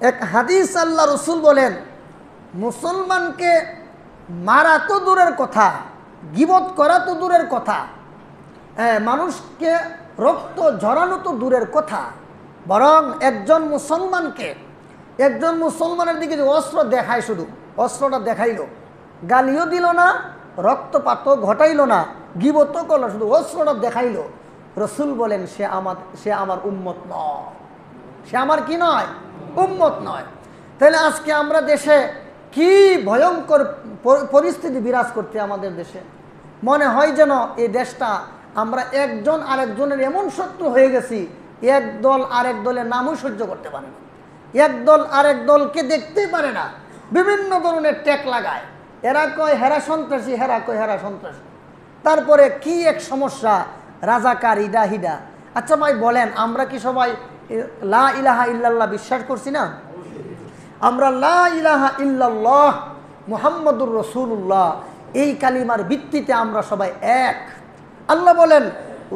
এক হাদিস আল্লাহ রসুল বলেন, মুসলমানকে মারা তো দূরের কথা, গীবত করা তো দূরের কথা, মানুষকে রক্ত ঝরানো তো দূরের কথা, বরং একজন মুসলমানের দিকে যে অস্ত্র দেখায়, শুধু অস্ত্রটা দেখাইল, গালিও দিল না, রক্তপাতও ঘটাইল না, গীবতও করলো, শুধু অস্ত্রটা দেখাইল, রসুল বলেন সে আমার উম্মত নয়। সে আমার কি নয়? উম্মত নয়। তাহলে আজকে আমরা দেশে কি ভয়ঙ্কর পরিস্থিতি বিরাজ করতে আমাদের দেশে, মনে হয় যেন এই দেশটা আমরা একজন আরেকজনের এমন শত্রু হয়ে গেছি, এক দল আরেক দলের নামও সহ্য করতে পারে না, এক দল আরেক দলকে দেখতেই পারে না, বিভিন্ন ধরনের ট্যাগ লাগায়, এরা কয় হেরা সন্ত্রাসী, হেরা কয় হেরা সন্ত্রাসী। তারপরে কি এক সমস্যা, রাজাকার ইডা হিডা। আচ্ছা ভাই বলেন, আমরা কি সবাই লা ইলাহা ইল্লাল্লাহ বিশ্বাস করছি না? আমরা লা ইলাহা ইল্লাল্লাহ মুহাম্মাদুর রাসূলুল্লাহ এই কালিমার ভিত্তিতে আমরা সবাই এক। আল্লাহ বলেন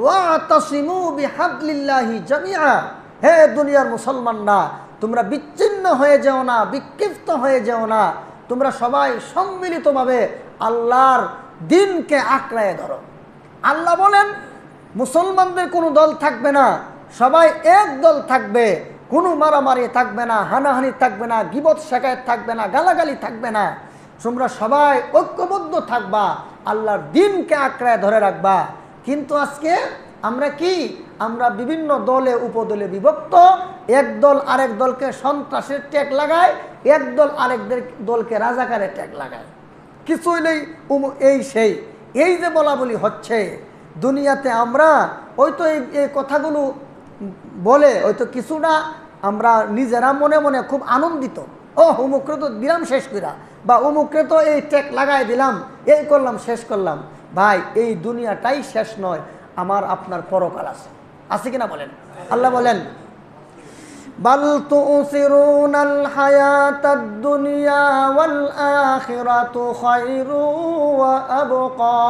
ওয়াতাসিমু বিহাবলিল্লাহি জামিআ, হে দুনিয়ার মুসলমানরা তোমরা বিচ্ছিন্ন হয়ে যেও না, বিক্ষিপ্ত হয়ে যেও না, তোমরা সবাই সম্মিলিতভাবে আল্লাহর দ্বীনকে আঁকড়ায় ধরো। আল্লাহ বলেন মুসলমানদের কোনো দল থাকবে না, সবাই এক দল থাকবে, কোনো মারামারি থাকবে না, হানাহানি থাকবে না, গীবত শিকায়ত থাকবে না, গালাগালি থাকবে না, তোমরা সবাই ঐক্যবদ্ধ থাকবা, আল্লাহর দ্বীনকে আঁকড়ায় ধরে রাখবা। কিন্তু আজকে আমরা কি, আমরা বিভিন্ন দলে উপদলে বিভক্ত, এক দল আরেক দলকে সন্ত্রাসের ট্যাগ লাগায়, এক দল আরেক দলকে রাজাকারের ট্যাগ লাগায়, কিছুই নেই এই সেই, এই যে বলা বলি হচ্ছে দুনিয়াতে। আমরা ওই তো এই কথাগুলো বলে হয়তো কিছুটা আমরা নিজেরা মনে মনে খুব আনন্দিত, ও অমুকরে তো দিলাম শেষ করা, বা অমুকরে তো এই ট্যাগ লাগাই দিলাম, এই করলাম শেষ করলাম। ভাই এই দুনিয়াটাই শেষ নয়, আমার আপনার পরকাল আছে, আছে কিনা বলেন? আল্লাহ বলেন বাল তুসিরুনাল হায়াতাদ দুনিয়া ওয়াল আখিরাতু খায়রু ওয়া আবকা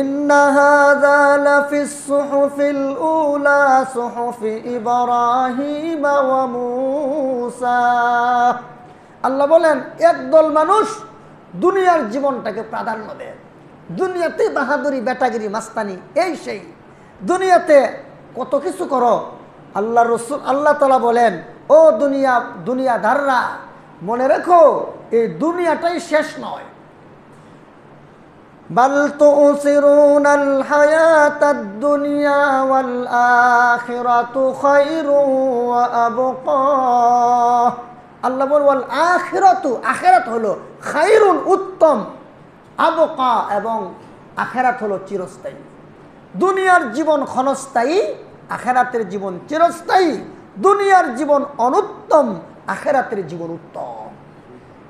ইন্না হাযা লাফিস সুহুফিল উলা সুহুফি ইব্রাহিম ওয়া মূসা। আল্লাহ বলেন একদল মানুষ দুনিয়ার জীবনটাকে প্রাধান্য দেয়, দুনিয়াতে বাহাদুরি, বেটাগিরি, মাস্তানি, এই সেই, দুনিয়াতে কত কিছু করো। আল্লাহ রসুল আল্লাহ তাআলা বলেন ও দুনিয়াদাররা মনে রেখো এই দুনিয়াটাই শেষ নয়। বাল তুসিরুনাল হায়াতাদ দুনিয়া ওয়াল আখিরাতু খায়রু ওয়া আবকা। আল্লাহ বলেন ওয়াল আখিরাতু, আখিরাত হলো খায়রুন উত্তম, আবকা এবং আখিরাত হলো চিরস্থায়ী। দুনিয়ার জীবন ক্ষণস্থায়ী, আখিরাতের জীবন চিরস্থায়ী। দুনিয়ার জীবন অনুত্তম, আখিরাতের জীবন উত্তম।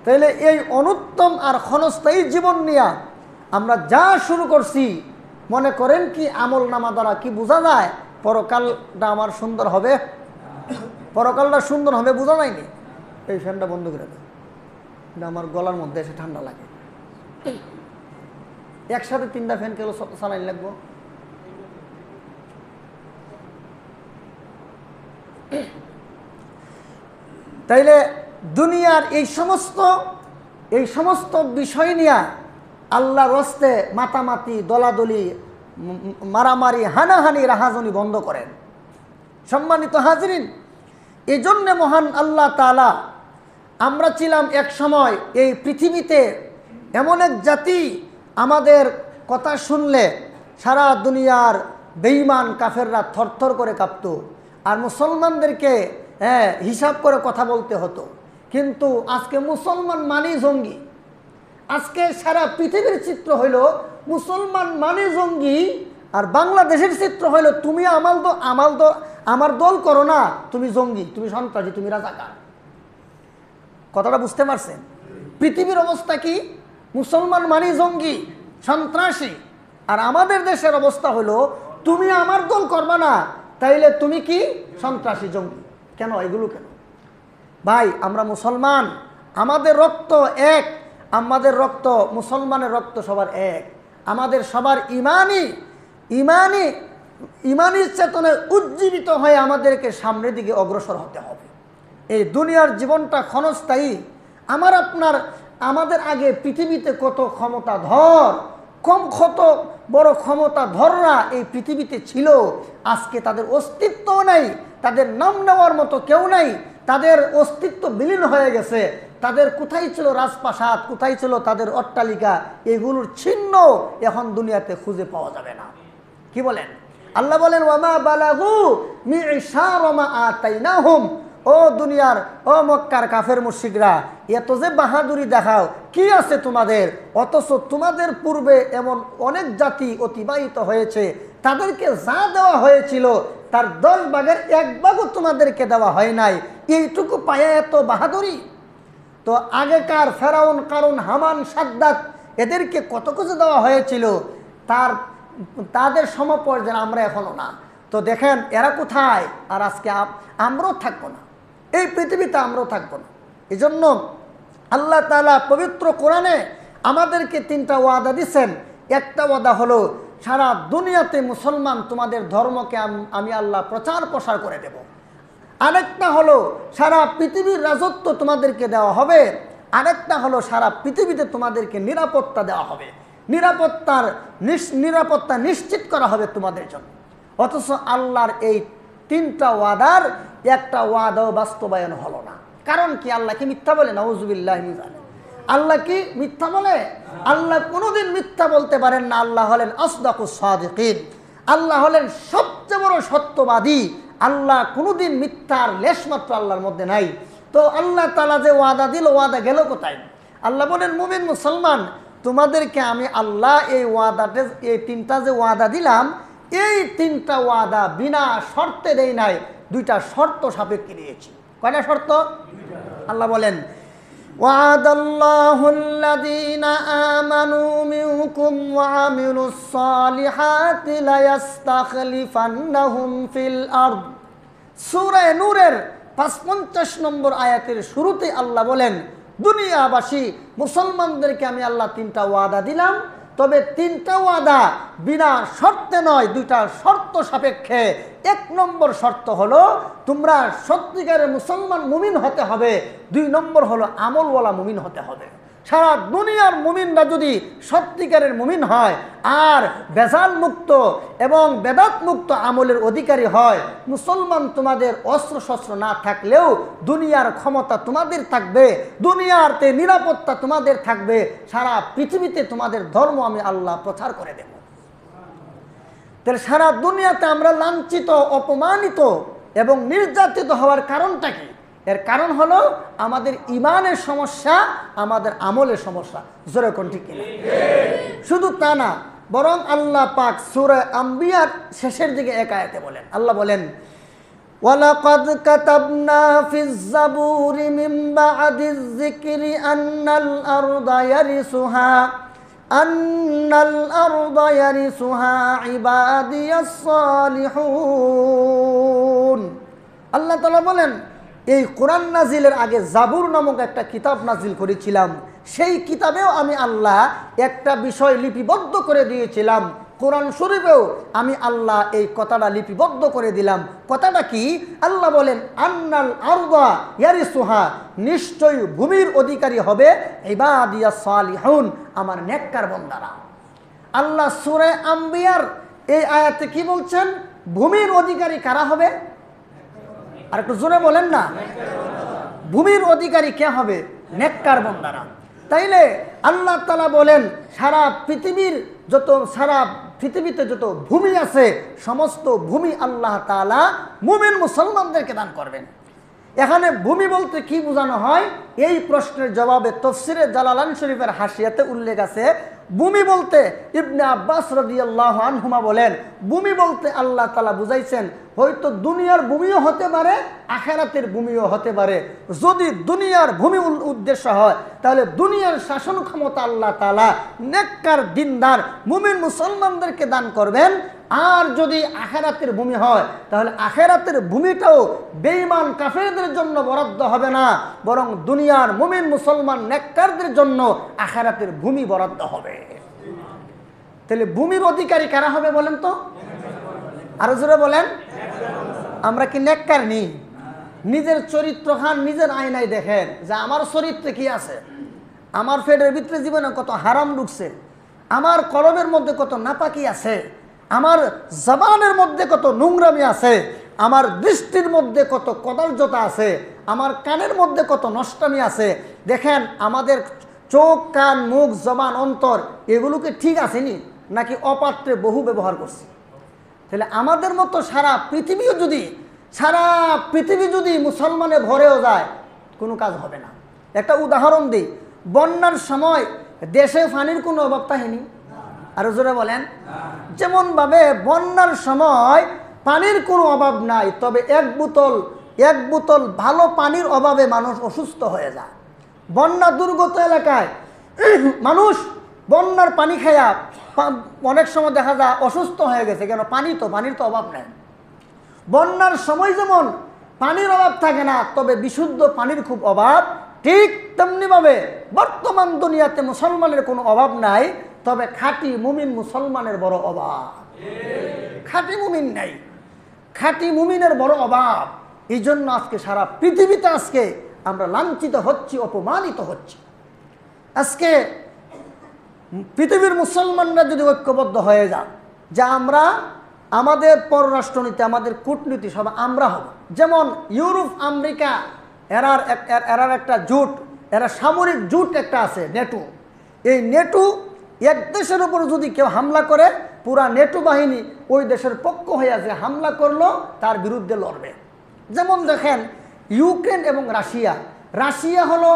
তাইলে এই অনুত্তম আর ক্ষণস্থায়ী জীবন নিয়ে আমরা যা শুরু করছি, মনে করেন কি আমল নামা দ্বারা কি বোঝা যায় পরকালটা আমার সুন্দর হবে? পরকালটা সুন্দর হবে বোঝা যায়নি। এই ফ্যানটা বন্ধ করে দেয়, এটা আমার গলার মধ্যে এসে ঠান্ডা লাগে। একসাথে 3টা ফ্যান কেন চালাইন লাগবো? তাইলে দুনিয়ার এই সমস্ত বিষয় নিয়ে আল্লাহর হস্তে মাতামাতি, দলাদলি, মারামারি, হানাহানি, রাহাজানি বন্ধ করেন। সম্মানিত হাজরিন, এই জন্যে মহান আল্লাহ তাআলা, আমরা ছিলাম এক সময় এই পৃথিবীতে এমন এক জাতি, আমাদের কথা শুনলে সারা দুনিয়ার বেঈমান কাফেররা থরথর করে কাঁপত, আর মুসলমানদেরকে হিসাব করে কথা বলতে হতো। কিন্তু আজকে মুসলমান মানেই জঙ্গি। আজকে সারা পৃথিবীর চিত্র হইল মুসলমান মানে জঙ্গি, আর বাংলাদেশের চিত্র হইল তুমি আমার দল করো না, তুমি জঙ্গি, তুমি সন্ত্রাসী, তুমি রাজাকার। কথাটা বুঝতে পারছেন? পৃথিবীর অবস্থা কি? মুসলমান মানে জঙ্গি, সন্ত্রাসী, আর আমাদের দেশের অবস্থা হলো তুমি আমার দল করবা না, তাইলে তুমি কি? সন্ত্রাসী, জঙ্গি। কেন এগুলো কেন? ভাই, আমরা মুসলমান, আমাদের রক্ত এক, আমাদের রক্ত, মুসলমানের রক্ত সবার এক। আমাদের সবার ইমানি চেতনায় উজ্জীবিত হয়ে আমাদেরকে সামনের দিকে অগ্রসর হতে হবে। এই দুনিয়ার জীবনটা ক্ষণস্থায়ী। আমাদের আগে পৃথিবীতে কত ক্ষমতাধর, কত বড় ক্ষমতাধররা এই পৃথিবীতে ছিল, আজকে তাদের অস্তিত্বও নাই, তাদের নাম নেওয়ার মতো কেউ নাই, তাদের অস্তিত্ব বিলীন হয়ে গেছে। তাদের কোথায় ছিল রাজপ্রাসাদ, কোথায় ছিল তাদের অট্টালিকা, এগুলোর চিহ্ন এখন দুনিয়াতে খুঁজে পাওয়া যাবে না। কি বলেন? আল্লাহ বলেন ওয়ামা বালাগু মি'শার মা আতাইনাহুম। ও দুনিয়ার, ও মক্কার কাফের মুশরিকরা, এত যে বাহাদুরি দেখাও, কি আছে তোমাদের? অথচ তোমাদের পূর্বে এমন অনেক জাতি অতিবাহিত হয়েছে, তাদেরকে যা দেওয়া হয়েছিল তার 10 ভাগের 1 ভাগও তোমাদেরকে দেওয়া হয় নাই। এইটুকু পায়ে এত বাহাদুরি? তো আগেকার ফেরাউন, কারুন, হামান, সাদ্দাত, এদেরকে কত কিছু দেওয়া হয়েছিল, তাদের সমপর্যায়ে আমরা এখনো না। তো দেখেন এরা কোথায়, আর আজকে আমরাও থাকবো না, এই পৃথিবীতে আমরাও থাকবো না। এই জন্য আল্লাহ তাআলা পবিত্র কোরআনে আমাদেরকে 3টা ওয়াদা দিচ্ছেন। একটা ওয়াদা হলো সারা দুনিয়াতে মুসলমান তোমাদের ধর্মকে আমি আল্লাহ প্রচার প্রসার করে দেব। আরেকটা হলো সারা পৃথিবীর রাজত্ব তোমাদেরকে দেওয়া হবে। আরেকটা হলো সারা পৃথিবীতে তোমাদেরকে নিরাপত্তা দেওয়া হবে, নিরাপত্তা নিশ্চিত করা হবে তোমাদের জন্য। অথচ আল্লাহর এই 3টা ওয়াদার একটা ওয়াদাও বাস্তবায়ন হলো না। কারণ কি? আল্লাহ কি মিথ্যা বলে? নাউযুবিল্লাহি মিন যালিক। আল্লাহ কি মিথ্যা বলে? আল্লাহ কোনোদিন মিথ্যা বলতে পারেন না। আল্লাহ হলেন আসদাকুস সাদিকিন, আল্লাহ হলেন সবচেয়ে বড় সত্যবাদী। আল্লাহ কোনোদিন মিথ্যার লেশমাত্র আল্লাহর মধ্যে নাই। তো আল্লাহ তাআলা যে ওয়াদা দিল, ওয়াদা গেল কোথায়? আল্লাহ বলেন মুমিন মুসলমান, তোমাদেরকে আমি আল্লাহ এই ওয়াদাতে, এই 3টা যে ওয়াদা দিলাম, এই 3টা ওয়াদা বিনা শর্তে দেই নাই, 2টা শর্ত সাপেক্ষে দিয়েছি। কয়টা শর্ত? আল্লাহ বলেন ওয়াদাল্লাহুল্লাযীনা আমানু মিনকুম ওয়া আমিলুস সালিহাতি লায়াস্তাখলিফান্নাহুম ফিল আরদ। সূরা নূরের 55 নম্বর আয়াতের শুরুতে আল্লাহ বলেন দুনিয়াবাসী মুসলমানদেরকে আমি আল্লাহ 3টা ওয়াদা দিলাম, তবে 3টা ওয়াদা বিনা শর্তে নয়, 2টা শর্ত সাপেক্ষে। 1 নম্বর শর্ত হলো তোমরা সত্যিকারের মুসলমান মুমিন হতে হবে। 2 নম্বর হলো আমলওয়ালা মুমিন হতে হবে। সারা দুনিয়ার মুমিনরা যদি সত্যিকারের মুমিন হয় আর বেজাল মুক্ত এবং বেদাত মুক্ত আমলের অধিকারী হয়, মুসলমান তোমাদের অস্ত্র শস্ত্র না থাকলেও দুনিয়ার ক্ষমতা তোমাদের থাকবে, দুনিয়াতে নিরাপত্তা তোমাদের থাকবে, সারা পৃথিবীতে তোমাদের ধর্ম আমি আল্লাহ প্রচার করে দেব। তাহলে সারা দুনিয়াতে আমরা লাঞ্ছিত, অপমানিত এবং নির্যাতিত হওয়ার কারণটা কি? এর কারণ হলো আমাদের ইমানের সমস্যা, আমাদের আমলের সমস্যা। জোরে কোন ঠিক কিনা? শুধু তা না, বরং আল্লাহ পাক সূরা আম্বিয়ার শেষের দিকে এক আয়াতে বলেন, আল্লাহ বলেন ওয়ালাকাদ কাতাবনা ফিজ জাবুরি মিন বা'দিজ যিকরি আন্নাল আরদা ইয়ারিসুহা ইবাদিয়াস সালিহুন। আল্লাহ তাআলা বলেন, এই কোরআন নাজিলের আগে জাবুর নামক একটা কিতাব নাজিল করেছিলাম। সেই কিতাবেও আমি আল্লাহ একটা বিষয় লিপিবদ্ধ করে দিয়েছিলাম। কোরআন শরীফেও আমি আল্লাহ এই কথাটা লিপিবদ্ধ করে দিলাম। কথাটা কি? আল্লাহ বলেন, আন্নাল আরদা ইয়ারিসুহা, নিশ্চয়ই ভূমির অধিকারী হবে ইবাদিয়াস সালিহুন, আমার নেককার বান্দারা। আল্লাহ সূরা আম্বিয়ার এই আয়াতে কি বলছেন? ভূমির অধিকারী কারা হবে? আর একটু জোরে বলেন না। ভূমির অধিকারী কে হবে? নেককার বান্দারা। তাইলে আল্লাহ তাআলা বলেন, সারা পৃথিবীতে যত ভূমি আছে সমস্ত ভূমি আল্লাহ তাআলা মুমিন মুসলমানদেরকে দান করবেন। এখানে ভূমি বলতে কি বোঝানো হয়? এই প্রশ্নের জবাবে তাফসীরে জালালাইন শরীফের হাসিয়াতে উল্লেখ আছে, ভূমি বলতে ইবনে আব্বাস রাদিয়াল্লাহু আনহুমা বলেন, ভূমি বলতে আল্লাহ তাআলা বুঝাইছেন হয়তো দুনিয়ার ভূমিও হতে পারে, আখিরাতের ভূমিও হতে পারে। যদি দুনিয়ার ভূমি উদ্দেশ্য হয় তাহলে দুনিয়ার শাসন ক্ষমতা আল্লাহ তাআলা নেককার দিনদার মুমিন মুসলমানদেরকে দান করবেন। আর যদি আখিরাতের ভূমি হয় তাহলে আখিরাতের ভূমিটাও বেঈমান কাফেরদের জন্য বরাদ্দ হবে না, বরং দুনিয়ার মুমিন মুসলমান নেককারদের জন্য আখিরাতের ভূমি বরাদ্দ হবে। তাহলে ভূমির অধিকারী কারা হবে বলেন তো? আরো জোরে বলেন। আমরা কি নেককার নি? নিজের চরিত্রখান নিজের আয়নায় দেখেন যে আমার চরিত্রে কি আছে। আমার পেটের ভিতরে জীবনে কত হারাম ঢুকছে, আমার কলমের মধ্যে কত নাপাকি আছে, আমার জবানের মধ্যে কত নোংরামি আছে, আমার দৃষ্টির মধ্যে কত কদর্যতা আছে, আমার কানের মধ্যে কত নষ্টামি আছে। দেখেন আমাদের চোখ, কান, মুখ, জবান, অন্তর এগুলোকে ঠিক আসেনি নাকি অপাত্রে বহু ব্যবহার করছি? তাহলে আমাদের মতো সারা পৃথিবী যদি মুসলমানে ভরেও যায় কোনো কাজ হবে না। একটা উদাহরণ দিই, বন্যার সময় দেশে পানির কোনো অভাব থাকেনি? আরো জোরে বলেন। যেমনভাবে বন্যার সময় পানির কোনো অভাব নাই, তবে এক বোতল ভালো পানির অভাবে মানুষ অসুস্থ হয়ে যায়। বন্যা দুর্গত এলাকায় মানুষ বন্যার পানি খায়া অনেক সময় দেখা যায় অসুস্থ হয়ে গেছে। কেন? পানির তো অভাব নেই। বন্যার সময় যেমন পানির অভাব থাকে না, তবে বিশুদ্ধ পানির খুব অভাব, ঠিক তেমনিভাবে বর্তমান দুনিয়াতে মুসলমানের কোনো অভাব নাই, তবে খাঁটি মুমিন মুসলমানের বড় অভাব। খাঁটি মুমিন নাই, খাঁটি মুমিনের বড় অভাব। এই জন্য আজকে সারা পৃথিবীতে আজকে আমরা লাঞ্ছিত হচ্ছি, অপমানিত হচ্ছি। আজকে পৃথিবীর মুসলমানরা যদি ঐক্যবদ্ধ হয়ে যান যে আমরা আমাদের পররাষ্ট্রনীতি, আমাদের কূটনীতি সব আমরা হব। যেমন ইউরোপ, আমেরিকা এরার একটা জোট, এরা সামরিক জোট একটা আছে নেটো। এই নেটো এক দেশের উপর যদি কেউ হামলা করে, পুরা নেটো বাহিনী ওই দেশের পক্ষ হয়ে যে হামলা করলো তার বিরুদ্ধে লড়বে। যেমন দেখেন ইউক্রেন এবং রাশিয়া হলো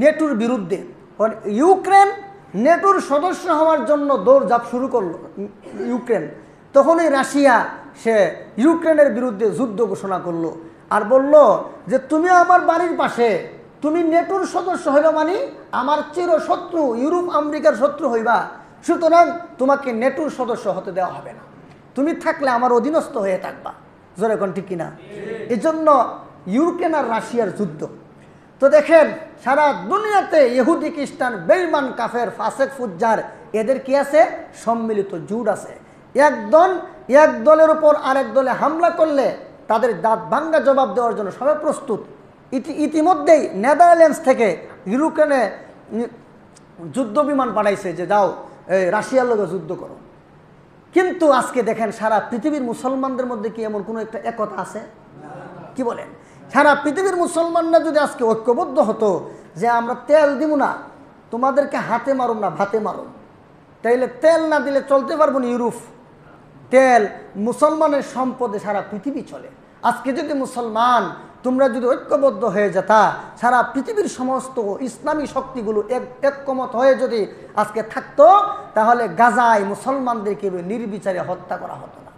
নেটোর বিরুদ্ধে। ইউক্রেন নেটোর সদস্য হওয়ার জন্য দৌড়ঝাঁপ শুরু করলো ইউক্রেন, তখনই রাশিয়া সে ইউক্রেনের বিরুদ্ধে যুদ্ধ ঘোষণা করলো আর বলল যে তুমি আমার বাড়ির পাশে, তুমি নেটোর সদস্য হইবা মানে আমার চিরশত্রু, ইউরোপ আমেরিকার শত্রু হইবা, সুতরাং তোমাকে নেটোর সদস্য হতে দেওয়া হবে না, তুমি থাকলে আমার অধীনস্থ হয়ে থাকবা। জোরে কোন ঠিক কিনা? এই জন্য ইউক্রেন আর রাশিয়ার যুদ্ধ। তো দেখেন সারা দুনিয়াতে ইহুদি, খ্রিস্টান, বেঈমান, কাফের, ফাসেক, ফুজ্জার এদের কি আছে? সম্মিলিত জোট আছে। এক দলের উপর আরেক দলে হামলা করলে তাদের দাঁত ভাঙ্গা জবাব দেওয়ার জন্য সবাই প্রস্তুত। ইতিমধ্যেই নেদারল্যান্ডস থেকে ইউক্রেনে যুদ্ধ বিমান পাঠাইছে যে যাও রাশিয়ার লোকে যুদ্ধ করো। কিন্তু আজকে দেখেন সারা পৃথিবীর মুসলমানদের মধ্যে কি এমন কোনো একটা একতা আছে? কি বলেন? সারা পৃথিবীর মুসলমানরা যদি আজকে ঐক্যবদ্ধ হতো যে আমরা তেল দিব না, তোমাদেরকে হাতে মারুম না ভাতে মারুম, তাইলে তেল না দিলে চলতে পারবো না ইউরোপ। তেল মুসলমানের সম্পদে সারা পৃথিবী চলে। আজকে যদি মুসলমান তোমরা যদি ঐক্যবদ্ধ হয়ে যেতা, সারা পৃথিবীর সমস্ত ইসলামী শক্তিগুলো ঐক্যমত হয়ে যদি আজকে থাকতো, তাহলে গাজায় মুসলমানদেরকে নির্বিচারে হত্যা করা হতো না।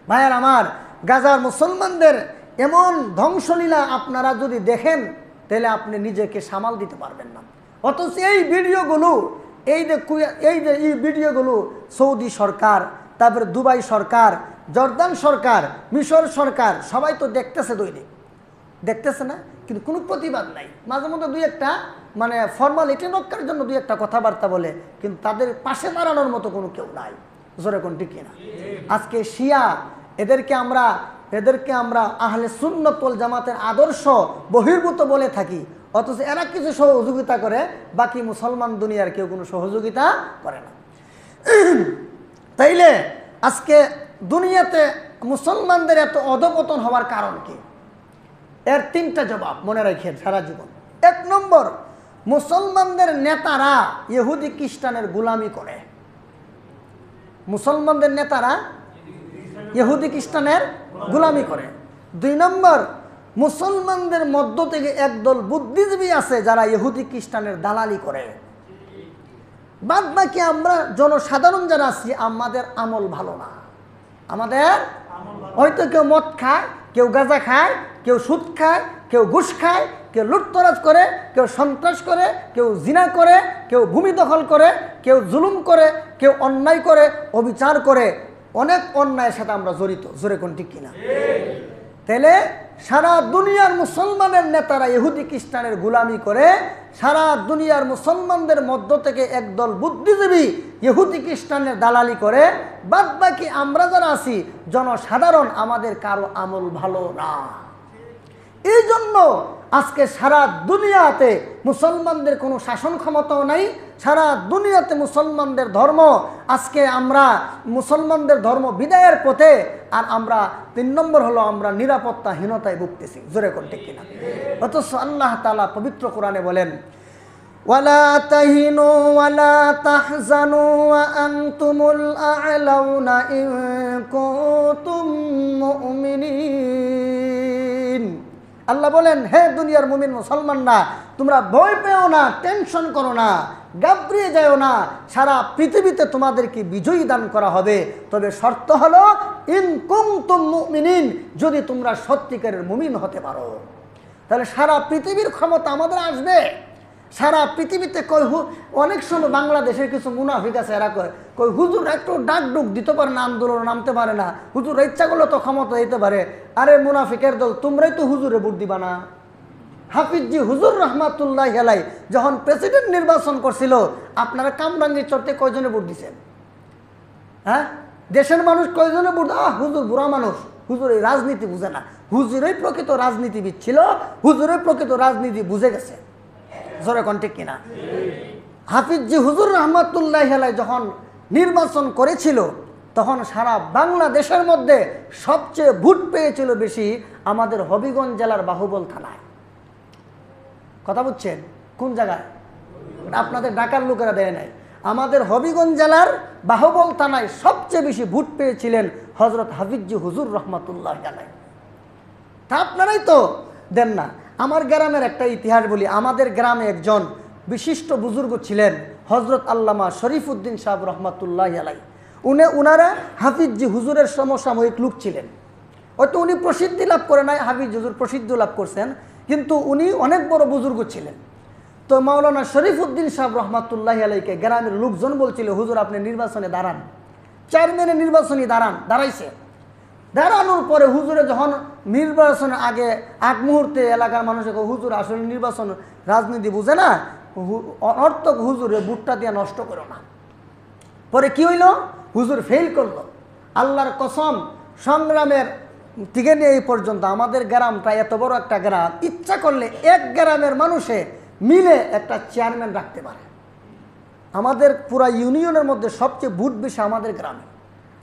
ভাইয়ার আমার, গাজার মুসলমানদের এমন ধ্বংসলীলা আপনারা যদি দেখেন তাহলে আপনি নিজেকে সামাল দিতে পারবেন না। অথচ এই ভিডিওগুলো এই যে ভিডিওগুলো সৌদি সরকার, তারপরে দুবাই সরকার, জর্দান সরকার, মিশর সরকার সবাই তো দেখতেছে, দৈনিক দেখতেছে না, কিন্তু কোনো প্রতিবাদ নাই। মাঝে মধ্যে দুই একটা মানে ফর্মালিটি রক্ষার জন্য দুই একটা কথাবার্তা বলে, কিন্তু তাদের পাশে দাঁড়ানোর মতো কোনো কেউ নাই। জোরে কোন ঠিক কিনা? আজকে শিয়া এদেরকে আমরা আহলে সুন্নাত ওয়াল জামাতের আদর্শ বহির্ভূত বলে থাকি, অথচ এরা কিছু সহযোগিতা করে, বাকি মুসলমান দুনিয়ার কেউ কোনো সহযোগিতা করে না। তাইলে আজকে দুনিয়াতে মুসলমানদের এত অধপতন হওয়ার কারণ কি? এর তিনটা জবাব মনে রাখেন সারা জীবন। এক নম্বর, মুসলমানদের নেতারা ইহুদি খ্রিস্টানের গোলামি করে। মুসলমানদের নেতারা ইহুদি খ্রিস্টানের গোলামি করে। দুই নম্বর, মুসলমানদের মধ্য থেকে একদল বুদ্ধিজীবী আছে যারা ইহুদি খ্রিস্টানের দালালি করে। বাদ বাকি আমরা জনসাধারণ যারা আছি আমাদের আমল ভালো না। আমাদের হয়তো কেউ মদ খায়, কেউ গাঁজা খায়, কেউ সুদ খায়, কেউ ঘুষ খায়, কেউ লুটতরাজ করে, কেউ সন্ত্রাস করে, কেউ জিনা করে, কেউ ভূমি দখল করে, কেউ জুলুম করে, কেউ অন্যায় করে, অবিচার করে। অনেক অন্যায়ের সাথে আমরা জড়িত। জোরে কোন ঠিক কিনা? তাহলে সারা দুনিয়ার মুসলমানের নেতারা ইহুদি খ্রিস্টানের গোলামি করে, সারা দুনিয়ার মুসলমানদের মধ্য থেকে একদল বুদ্ধিজীবী ইহুদি খ্রিস্টানের দালালি করে। বাদ বাকি আমরা যারা আছি জনসাধারণ, আমাদের কারো আমল ভালো না। এই জন্য আজকে সারা দুনিয়াতে মুসলমানদের কোনো শাসন ক্ষমতাও নাই। সারা দুনিয়াতে মুসলমানদের ধর্ম, আজকে আমরা মুসলমানদের ধর্ম বিদায়ের পথে। আর আমরা 3 নম্বর হলো আমরা নিরাপত্তাহীনতায় ভুগতেছি। জোরে করতে কিনা? অথচ আল্লাহ তাআলা পবিত্র কোরআনে বলেন, ওয়ালা তাহিনু ওয়ালা তাহজানু ওয়া আনতুমুল আ'লাউনা ইন কুনতুম মুমিনিন। আল্লাহ বলেন, হে দুনিয়ার মুমিন মুসলমানরা, তোমরা ভয় পেও না, টেনশন করো না, ঘাবড়িয়ে যাও না। সারা পৃথিবীতে তোমাদেরকে বিজয়ী দান করা হবে, তবে শর্ত হলো ইন কুনতুম মুমিনিন, যদি তোমরা সত্যিকারের মুমিন হতে পারো। তাহলে সারা পৃথিবীর ক্ষমতা আমাদের আসবে। সারা পৃথিবীতে অনেক সময় বাংলাদেশের কিছু মুনাফিক আছে, এরা কই হুজুর একটু ডাক ডুক দিতে পারে না, আন্দোলন নামতে পারে না, হুজুর ইচ্ছা করলে তো ক্ষমতা দিতে পারে। আরে মুনাফিকের দল, তোমরাই তো হুজুরে ভোট দিবা না। হাফিজজি হুজুর রহমাতুল্লাহি আলাইহি যখন প্রেসিডেন্ট নির্বাচন করছিল, আপনারা কামরাঙ্গীর চর্তে কয়জনে ভোট দিচ্ছেন? হ্যাঁ, দেশের মানুষ কয়জনে ভোট? হুজুর বুড়া মানুষ, হুজুর এই রাজনীতি বুঝে না। হুজুরই প্রকৃত রাজনীতিবিদ ছিল, হুজুরই প্রকৃত রাজনীতি বুঝে গেছে। জোরে কোন ঠিক কিনা? হাফিজজি হুজুর রহমাতুল্লাহি আলাইহি যখন নির্বাচন করেছিল, তখন সারা বাংলাদেশের মধ্যে সবচেয়ে ভোট পেয়েছিল বেশি আমাদের হবিগঞ্জ জেলার বাহুবল থানায়। কথা বুঝছেন? কোন জায়গায়? আপনাদের ঢাকার লোকেরা দেয় নাই। আমাদের হবিগঞ্জ জেলার বাহুবল থানায় সবচেয়ে বেশি ভোট পেয়েছিলেন হযরত হাফিজজি হুজুর রহমাতুল্লাহি আলাইহি। তা আপনারাই তো দেন না। আমার গ্রামের একটা ইতিহাস বলি। আমাদের গ্রামে একজন বিশিষ্ট বুজুর্গ ছিলেন হযরত আল্লামা শরীফউদ্দিন সাহেব রহমাতুল্লাহি আলাইহি। উনারা হাফিজজি হুজুরের সমসাময়িক লোক ছিলেন। হয়তো উনি প্রসিদ্ধি লাভ করে নাই, হাফিজ হুজুর প্রসিদ্ধি লাভ করছেন, কিন্তু উনি অনেক বড় বুজুর্গ ছিলেন। তো মাওলানা শরীফউদ্দিন সাহেব রহমাতুল্লাহি আলাইহিকে গ্রামের লোকজন বলছিল, হুজুর আপনি নির্বাচনে দাঁড়ান, চেয়ারম্যানের নির্বাচনী দাঁড়াইছে। দাঁড়ানোর পরে হুজুরে যখন নির্বাচনের আগ মুহূর্তে এলাকার মানুষকে, হুজুর আসলে নির্বাচন রাজনীতি বুঝে না, অর্থক হুজুরে বুটটা দিয়ে নষ্ট করো না। পরে কি হইল? হুজুর ফেল করলো। আল্লাহর কসম, সংগ্রামের থেকে নিয়ে এই পর্যন্ত আমাদের গ্রামটা এত বড় একটা গ্রাম, ইচ্ছা করলে এক গ্রামের মানুষে মিলে একটা চেয়ারম্যান রাখতে পারে। আমাদের পুরা ইউনিয়নের মধ্যে সবচেয়ে ভোট বেশি আমাদের গ্রামে।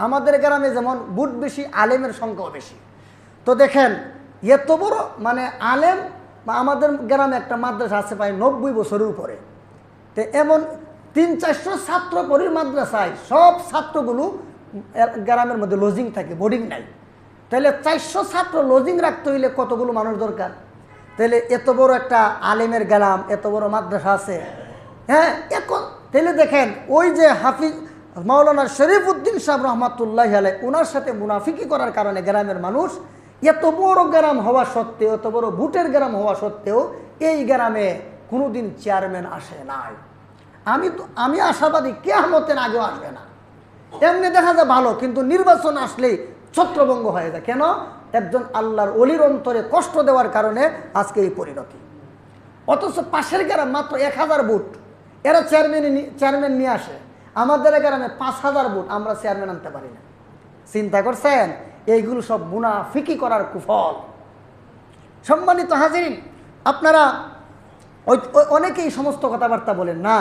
আমাদের গ্রামে যেমন ভোট বেশি, আলেমের সংখ্যাও বেশি। তো দেখেন এত বড় মানে আলেম, আমাদের গ্রামে একটা মাদ্রাসা আছে প্রায় 90 বছরের উপরে। তো এমন 300-400 ছাত্র পড়ি মাদ্রাসায়, সব ছাত্রগুলো গ্রামের মধ্যে লজিং থাকে, বোর্ডিং নাই। তাহলে 400 ছাত্র লজিং রাখতে হইলে কতগুলো মানুষ দরকার? তাহলে এত বড় একটা আলেমের গ্রাম, এত বড় মাদ্রাসা আছে। হ্যাঁ, এখন তাহলে দেখেন ওই যে মাওলানা শরীফ উদ্দিন সাহেব রহমাতুল্লাহ আলাই, ওনার সাথে মুনাফিকি করার কারণে গ্রামের মানুষ, এত বড় গ্রাম হওয়া সত্ত্বেও, এত বড় ভোটের গ্রাম হওয়া সত্ত্বেও এই গ্রামে কোনোদিন চেয়ারম্যান আসে নাই। আমি আশাবাদী কিয়ামতের আগেও আসবে না। এমনি দেখা যায় ভালো, কিন্তু নির্বাচন আসলেই ছত্রভঙ্গ হয়ে যায়। কেন? একজন আল্লাহর ওলির অন্তরে কষ্ট দেওয়ার কারণে আজকে এই পরিণতি। অথচ পাশের গ্রাম মাত্র 1000 ভোট, এরা চেয়ারম্যান নিয়ে আসে। আমাদের গ্রামে 5000 ভোট, আমরা চেয়ারম্যান আনতে পারি না। চিন্তা করছেন? এইগুলো সব মুনাফিকি করার কুফল। সম্মানিত হাজিরিন, আপনারা অনেকেই সমস্ত কথাবার্তা বলেন না,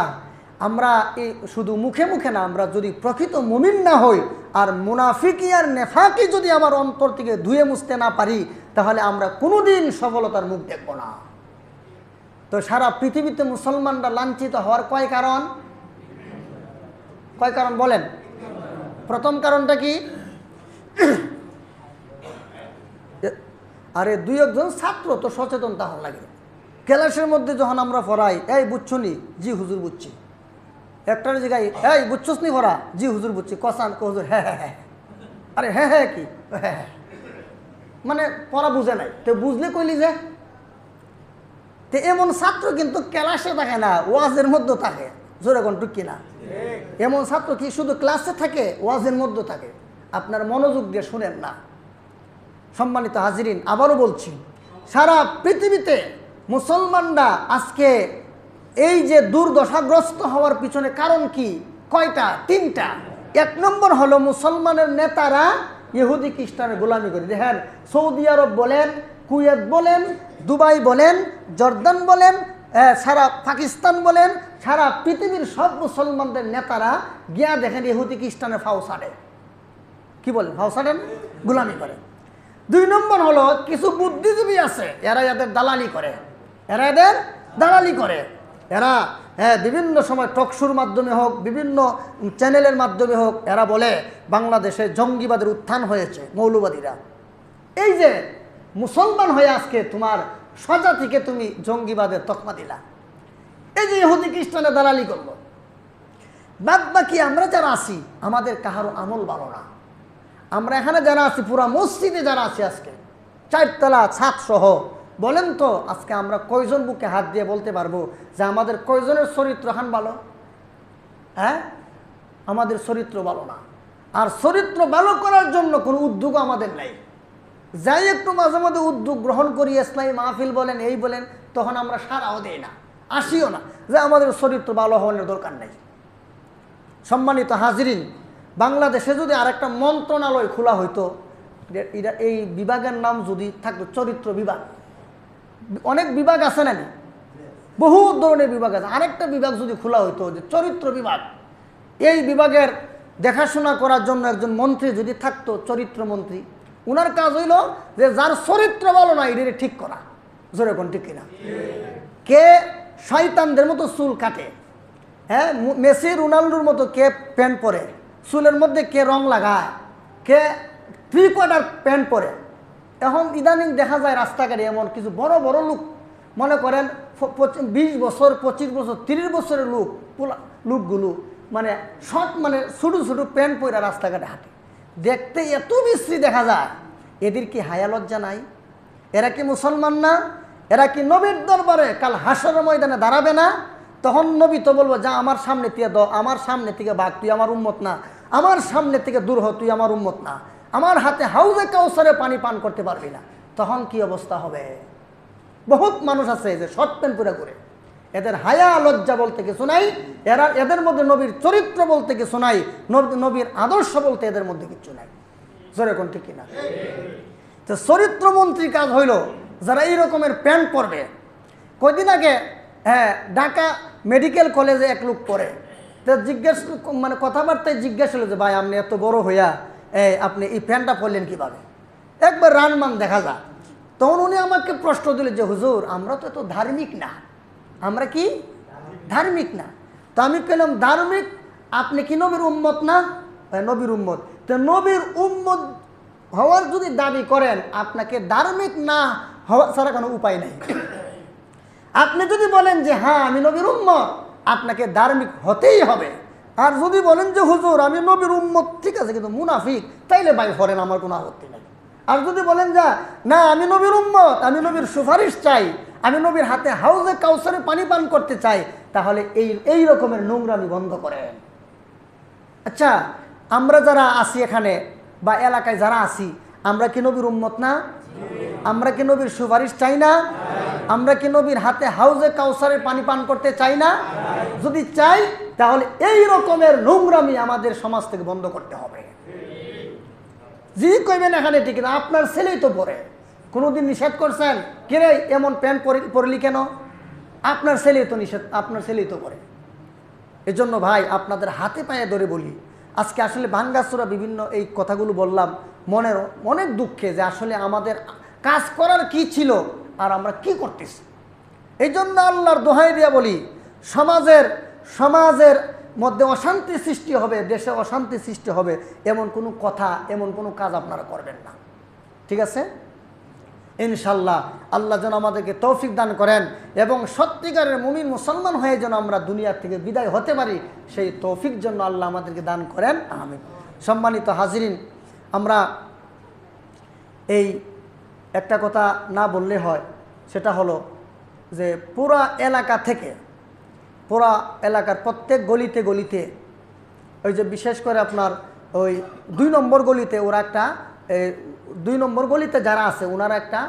আমরা এই শুধু মুখে মুখে না, আমরা যদি প্রকৃত মুমিন না হই আর মুনাফিকি আর নেফাকি যদি আমার অন্তর থেকে ধুয়ে মুছতে না পারি, তাহলে আমরা কোনোদিন সফলতার মুখ দেখব না। তো সারা পৃথিবীতে মুসলমানরা লাঞ্ছিত হওয়ার কয় কারণ বলেন? প্রথম কারণটা কি? আরে 2-1 ছাত্র তো সচেতন তাহলে লাগে। ক্লাসের মধ্যে যখন আমরা পড়াই, এই বুঝছো নি? জি হুজুর বুঝছি। একটার জায়গায়, এই বুঝছোস নি পড়া? জি হুজুর বুঝছি। কসান হুজুর হ্যাঁ হ্যাঁ হ্যাঁ। আরে হ্যাঁ হ্যাঁ কি হ্যাঁ, মানে পড়া বুঝে নাই, তো বুঝলে কইলি যে। তো এমন ছাত্র কিন্তু ক্লাসে থাকে না, ওয়াজের মধ্যে থাকে। জোরে কোন টুক কিনা? এমন ছাত্র কি শুধু ক্লাসে থাকে, ওয়াজের মধ্যে থাকে। আপনার মনোযোগ দিয়ে শুনেন না। সম্মানিত হাজিরিন, আবারও বলছি, সারা পৃথিবীতে মুসলমানরা আজকে এই যে দুর্দশাগ্রস্ত হওয়ার পিছনে কারণ কি? কয়টা? 3টা। 1 নম্বর হলো মুসলমানের নেতারা ইহুদি খ্রিস্টানের গোলামি করে। দেখেন, সৌদি আরব বলেন, কুয়েত বলেন, দুবাই বলেন, জর্দান বলেন, সারা পাকিস্তান বলেন, সারা পৃথিবীর সব মুসলমানদের নেতারা গিয়া দেখেন ইহুদি খ্রিস্টানের ফাও ছাড়ে। কি বলেন? ফাও ছাড়েন, গোলামি করে। 2 নম্বর হলো কিছু বুদ্ধিজীবী আছে, এরা এদের দালালি করে। এরা বিভিন্ন সময় টকশোর মাধ্যমে হোক, বিভিন্ন চ্যানেলের মাধ্যমে হোক, এরা বলে বাংলাদেশে জঙ্গিবাদের উত্থান হয়েছে, মৌলবাদীরা। এই যে মুসলমান হয়ে আজকে তোমার সজা থেকে তুমি জঙ্গিবাদের তকমা দিলা, এই যে ইহুদি খ্রিস্টানের দালালি করলো। বাদ বাকি আমরা যারা আছি, আমাদের কাহারও আমল ভালো না। আমরা এখানে যারা আছি, পুরা মসজিদে যারা আছি আজকে 4 তলা ছাদ সহ, বলেন তো আজকে আমরা কয়জন বুকে হাত দিয়ে বলতে পারবো যে আমাদের কয়জনের চরিত্র এখন ভালো? হ্যাঁ, আমাদের চরিত্র ভালো না। আর চরিত্র ভালো করার জন্য কোনো উদ্যোগ আমাদের নাই। যাই একটু মাঝে মাঝে উদ্যোগ গ্রহণ করি, ইসলামী মাহফিল বলেন, এই বলেন, তখন আমরা সারাও দেই না, আসিও না, যে আমাদের চরিত্র ভালো হওয়ার দরকার নাই। সম্মানিত হাজিরিন, বাংলাদেশে যদি আরেকটা মন্ত্রণালয় খোলা হইতো, এই বিভাগের নাম যদি থাকতো চরিত্র বিভাগ। অনেক বিভাগ আছে না, বহু ধরনের বিভাগ আছে। আরেকটা বিভাগ যদি খোলা হইতো, যে চরিত্র বিভাগ, এই বিভাগের দেখাশোনা করার জন্য একজন মন্ত্রী যদি থাকতো, চরিত্র মন্ত্রী, উনার কাজ হইল যে যার চরিত্র ভালো না এদের ঠিক করা। জোরে কোন ঠিক কিনা? কে শয়তানদের মতো চুল কাটে, হ্যাঁ, মেসি রোনাল্ডোর মতো কে প্যান্ট পরে, চুলের মধ্যে কে রং লাগায়, কে 3/4 প্যান্ট পরে। এখন ইদানিং দেখা যায় রাস্তাঘাটে এমন কিছু বড় বড় লোক, মনে করেন 20 বছর, 25 বছর, 30 বছরের লোকগুলো মানে মানে ছোটো ছোটো প্যান্ট পরে রাস্তাঘাটে হাঁটে, দেখতে এত বিশ্রী দেখা যায়। এদের কি হায়া লজ্জা নাই? এরা কি মুসলমান না? এরা কি নবীর দরবারে কাল হাসরের ময়দানে দাঁড়াবে না? তখন নবী তো বলবো, যা আমার সামনে থেকে দাও, আমার সামনে থেকে ভাগ, তুই আমার উম্মত না, আমার সামনে থেকে দূর হ, তুই আমার উম্মত না, আমার হাতে হাউজে কাউসারে পানি পান করতে পারবি না। তখন কি অবস্থা হবে? বহুত মানুষ আছে যে শর্ট প্যান্ট পরে ঘুরে, এদের হায়া লজ্জা বলতে কিছু নাই, এদের মধ্যে নবীর চরিত্র বলতে কিছু নাই, নবীর আদর্শ বলতে এদের মধ্যে কিছু নাই। জোরে কোন ঠিক কিনা? তো চরিত্রমন্ত্রীর কাজ হইল যারা এই রকমের প্যান্ট পরবে। কয়দিন আগে ঢাকা মেডিকেল কলেজে এক লোক পড়ে, তো জিজ্ঞেস মানে কথাবার্তায় জিজ্ঞেস হলো যে ভাই আপনি এত বড় হইয়া আপনি এই প্যান্টটা পরলেন কীভাবে? একবার রানমান দেখা যায়। তখন উনি আমাকে প্রশ্ন দিলেন যে হুজুর, আমরা তো এত ধার্মিক না। আমরা কি ধার্মিক না? তো আমি পেলাম ধার্মিক, আপনি কি নবীর উম্মত না? নবীর উম্মত। তো নবীর উম্মত হওয়ার যদি দাবি করেন, আপনাকে ধার্মিক না হওয়া ছাড়া কোনো উপায় নেই। আপনি যদি বলেন যে হ্যাঁ আমি নবীর উম্মত, আপনাকে ধার্মিক হতেই হবে। আর যদি বলেন যে হুজুর আমি নবীর উম্মত, ঠিক আছে, কিন্তু মুনাফিক, তাইলে ভাই করেন, আমার কোনো আপত্তি নেই। আর যদি বলেন যে না আমি নবীর উম্মত, আমি নবীর সুপারিশ চাই, আমি নবীর হাতে হাউজে কাউসারে পানি পান করতে চাই, তাহলে এই রকমের নোংরামি বন্ধ করেন। আচ্ছা, আমরা যারা আছি এখানে বা এলাকায় যারা আছি, আমরা কি নবীর উম্মত না? আমরা কি নবীর সুপারিশ চাই না? আমরা কি নবীর হাতে হাউজে কাউসারে পানি পান করতে চাই না? যদি চাই, তাহলে এই রকমের নোংরামি আমাদের সমাজ থেকে বন্ধ করতে হবে। জি কইবেন এখানে ঠিক না, আপনার ছেলেই তো পরে, কোনোদিন নিষেধ করছেন কিরে এমন প্যান্ট পরলি কেন? আপনার ছেলেই তো নিষেধ, আপনার ছেলেই তো পরে। এজন্য ভাই আপনাদের হাতে পায়ে ধরে বলি, আজকে আসলে ভাঙ্গাচোরা বিভিন্ন এই কথাগুলো বললাম মনের অনেক দুঃখে, যে আসলে আমাদের কাজ করার কি ছিল আর আমরা কি করতেছি। এই জন্য আল্লাহর দোহাই দিয়া বলি, সমাজের মধ্যে অশান্তি সৃষ্টি হবে, দেশে অশান্তি সৃষ্টি হবে, এমন কোনো কথা, এমন কোনো কাজ আপনারা করবেন না। ঠিক আছে? ইনশাল্লাহ আল্লাহ যেন আমাদেরকে তৌফিক দান করেন এবং সত্যিকারের মুমিন মুসলমান হয়ে যেন আমরা দুনিয়া থেকে বিদায় হতে পারি, সেই তৌফিক জন্য আল্লাহ আমাদেরকে দান করেন, আমিন। সম্মানিত হাজিরিন, আমরা এই একটা কথা না বললে হয়, সেটা হলো যে পুরা এলাকার প্রত্যেক গলিতে গলিতে, ওই যে বিশেষ করে আপনার ওই 2 নম্বর গলিতে, ওরা একটা 2 নম্বর গলিতে যারা আছে ওনারা একটা,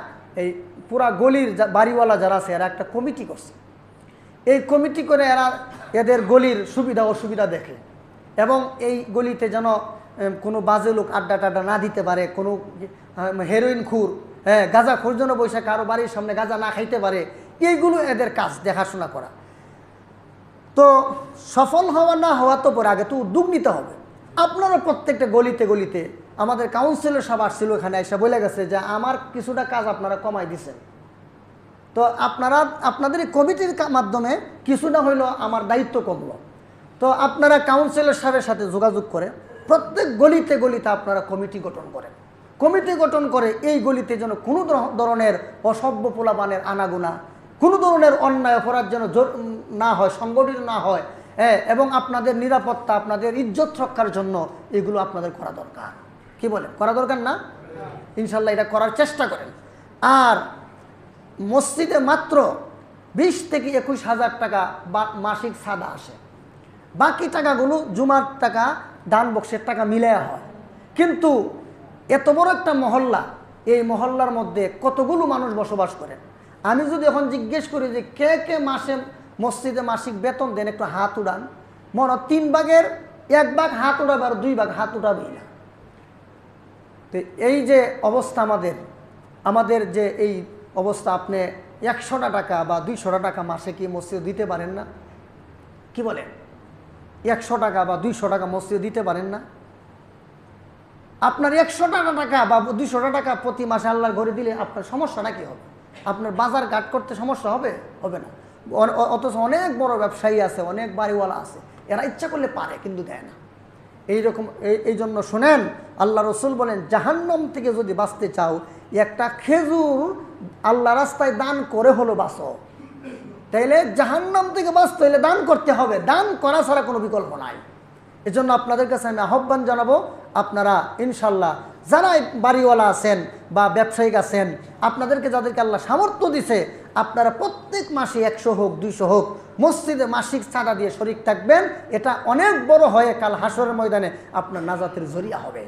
এই পুরা গলির বাড়িওয়ালা যারা আছে এরা একটা কমিটি করছে। এই কমিটি করে এরা এদের গলির সুবিধা অসুবিধা দেখে, এবং এই গলিতে যেন কোনো বাজে লোক আড্ডা টাড্ডা না দিতে পারে, কোনো হেরোইন খুর, গাঁজা খুর যেন বৈশাখ কারো বাড়ির সামনে গাঁজা না খাইতে পারে, এইগুলো এদের কাজ দেখাশোনা করা। তো সফল হওয়া না হওয়া তো পরে, আগে তো উদ্যোগ নিতে হবে। আপনারা প্রত্যেকটা গলিতে গলিতে, আমাদের কাউন্সিলর সব আসছিল এখানে, এসে বলে গেছে যে আমার কিছুটা কাজ আপনারা কমাই দিচ্ছেন, তো আপনাদের এই কমিটির মাধ্যমে কিছুটা হইলো আমার দায়িত্ব কমলো। তো আপনারা কাউন্সিলর সাহেবের সাথে যোগাযোগ করে প্রত্যেক গলিতে গলিতে আপনারা কমিটি গঠন করেন। কমিটি গঠন করে এই গলিতে যেন কোনো ধরনের অসভ্য পোলাপানের আনাগোনা, কোনো ধরনের অন্যায় অপরাধ যেন না হয়, সংগঠিত না হয়, এবং আপনাদের নিরাপত্তা, আপনাদের ইজ্জত রক্ষার জন্য এগুলো আপনাদের করা দরকার। কি বলেন, করা দরকার না? ইনশাল্লাহ এটা করার চেষ্টা করেন। আর মসজিদে মাত্র 20 থেকে 21,000 টাকা মাসিক চাঁদা আসে, বাকি টাকাগুলো জুমার টাকা, দান বক্সের টাকা মিলে হয়। কিন্তু এত বড় একটা মহল্লা, এই মহল্লার মধ্যে কতগুলো মানুষ বসবাস করেন, আমি যদি এখন জিজ্ঞেস করি যে কে কে মসজিদে মাসিক বেতন দেন, একটু হাত উড়ান। মনে 3 ভাগের 1 ভাগ হাত উঠাবে আর 2 ভাগ হাত উঠাবেই না। তো এই যে অবস্থা আমাদের যে এই অবস্থা, আপনি 100 টাকা বা 200 টাকা মাসে কি মসজিদে দিতে পারেন না? কি বলেন, 100 টাকা বা 200 টাকা মসজিদে দিতে পারেন না? আপনার 100 টাকা বা 200 টাকা প্রতি মাসে আল্লাহর ঘরে দিলে আপনার সমস্যাটা কি হবে? আপনার বাজার ঘাট করতে সমস্যা হবে? হবে না। অথচ অনেক বড় ব্যবসায়ী আছে, অনেক বাড়িওয়ালা আছে, এরা ইচ্ছা করলে পারে কিন্তু দেয় না। এইরকম এই জন্য শোনেন, আল্লাহ রসুল বলেন জাহান্নাম থেকে যদি বাঁচতে চাও, একটা খেজুর আল্লাহ রাস্তায় দান করে হলো বাঁচো। তাইলে জাহান্নাম থেকে বাঁচতে হলে দান করতে হবে, দান করা ছাড়া কোনো বিকল্প নাই। এজন্য আপনাদের কাছে আমি আহ্বান জানাবো, আপনারা ইনশাল্লাহ যারা বাড়িওয়ালা আছেন বা ব্যবসায়িক আছেন, আপনাদেরকে যাদেরকে আল্লাহ সামর্থ্য দিছে, আপনারা প্রত্যেক মাসে 100 হোক 200 হোক মসজিদে মাসিক চাঁদা দিয়ে শরীক থাকবেন। এটা অনেক বড় হয়ে কাল হাসরের ময়দানে আপনার নাজাতের জরিয়া হবে।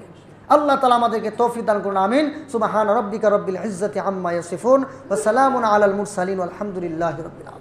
আল্লাহ তাআলা আমাদেরকে তৌফিক দান করুন, আমিন। সুবহান রাব্বিকা রাব্বিল ইজ্জাতি আম্মা ইয়াসিফুন ওয়া সালামুন আলাল মুরসালিন ওয়ালহামদুলিল্লাহি রাব্বিল আলামিন।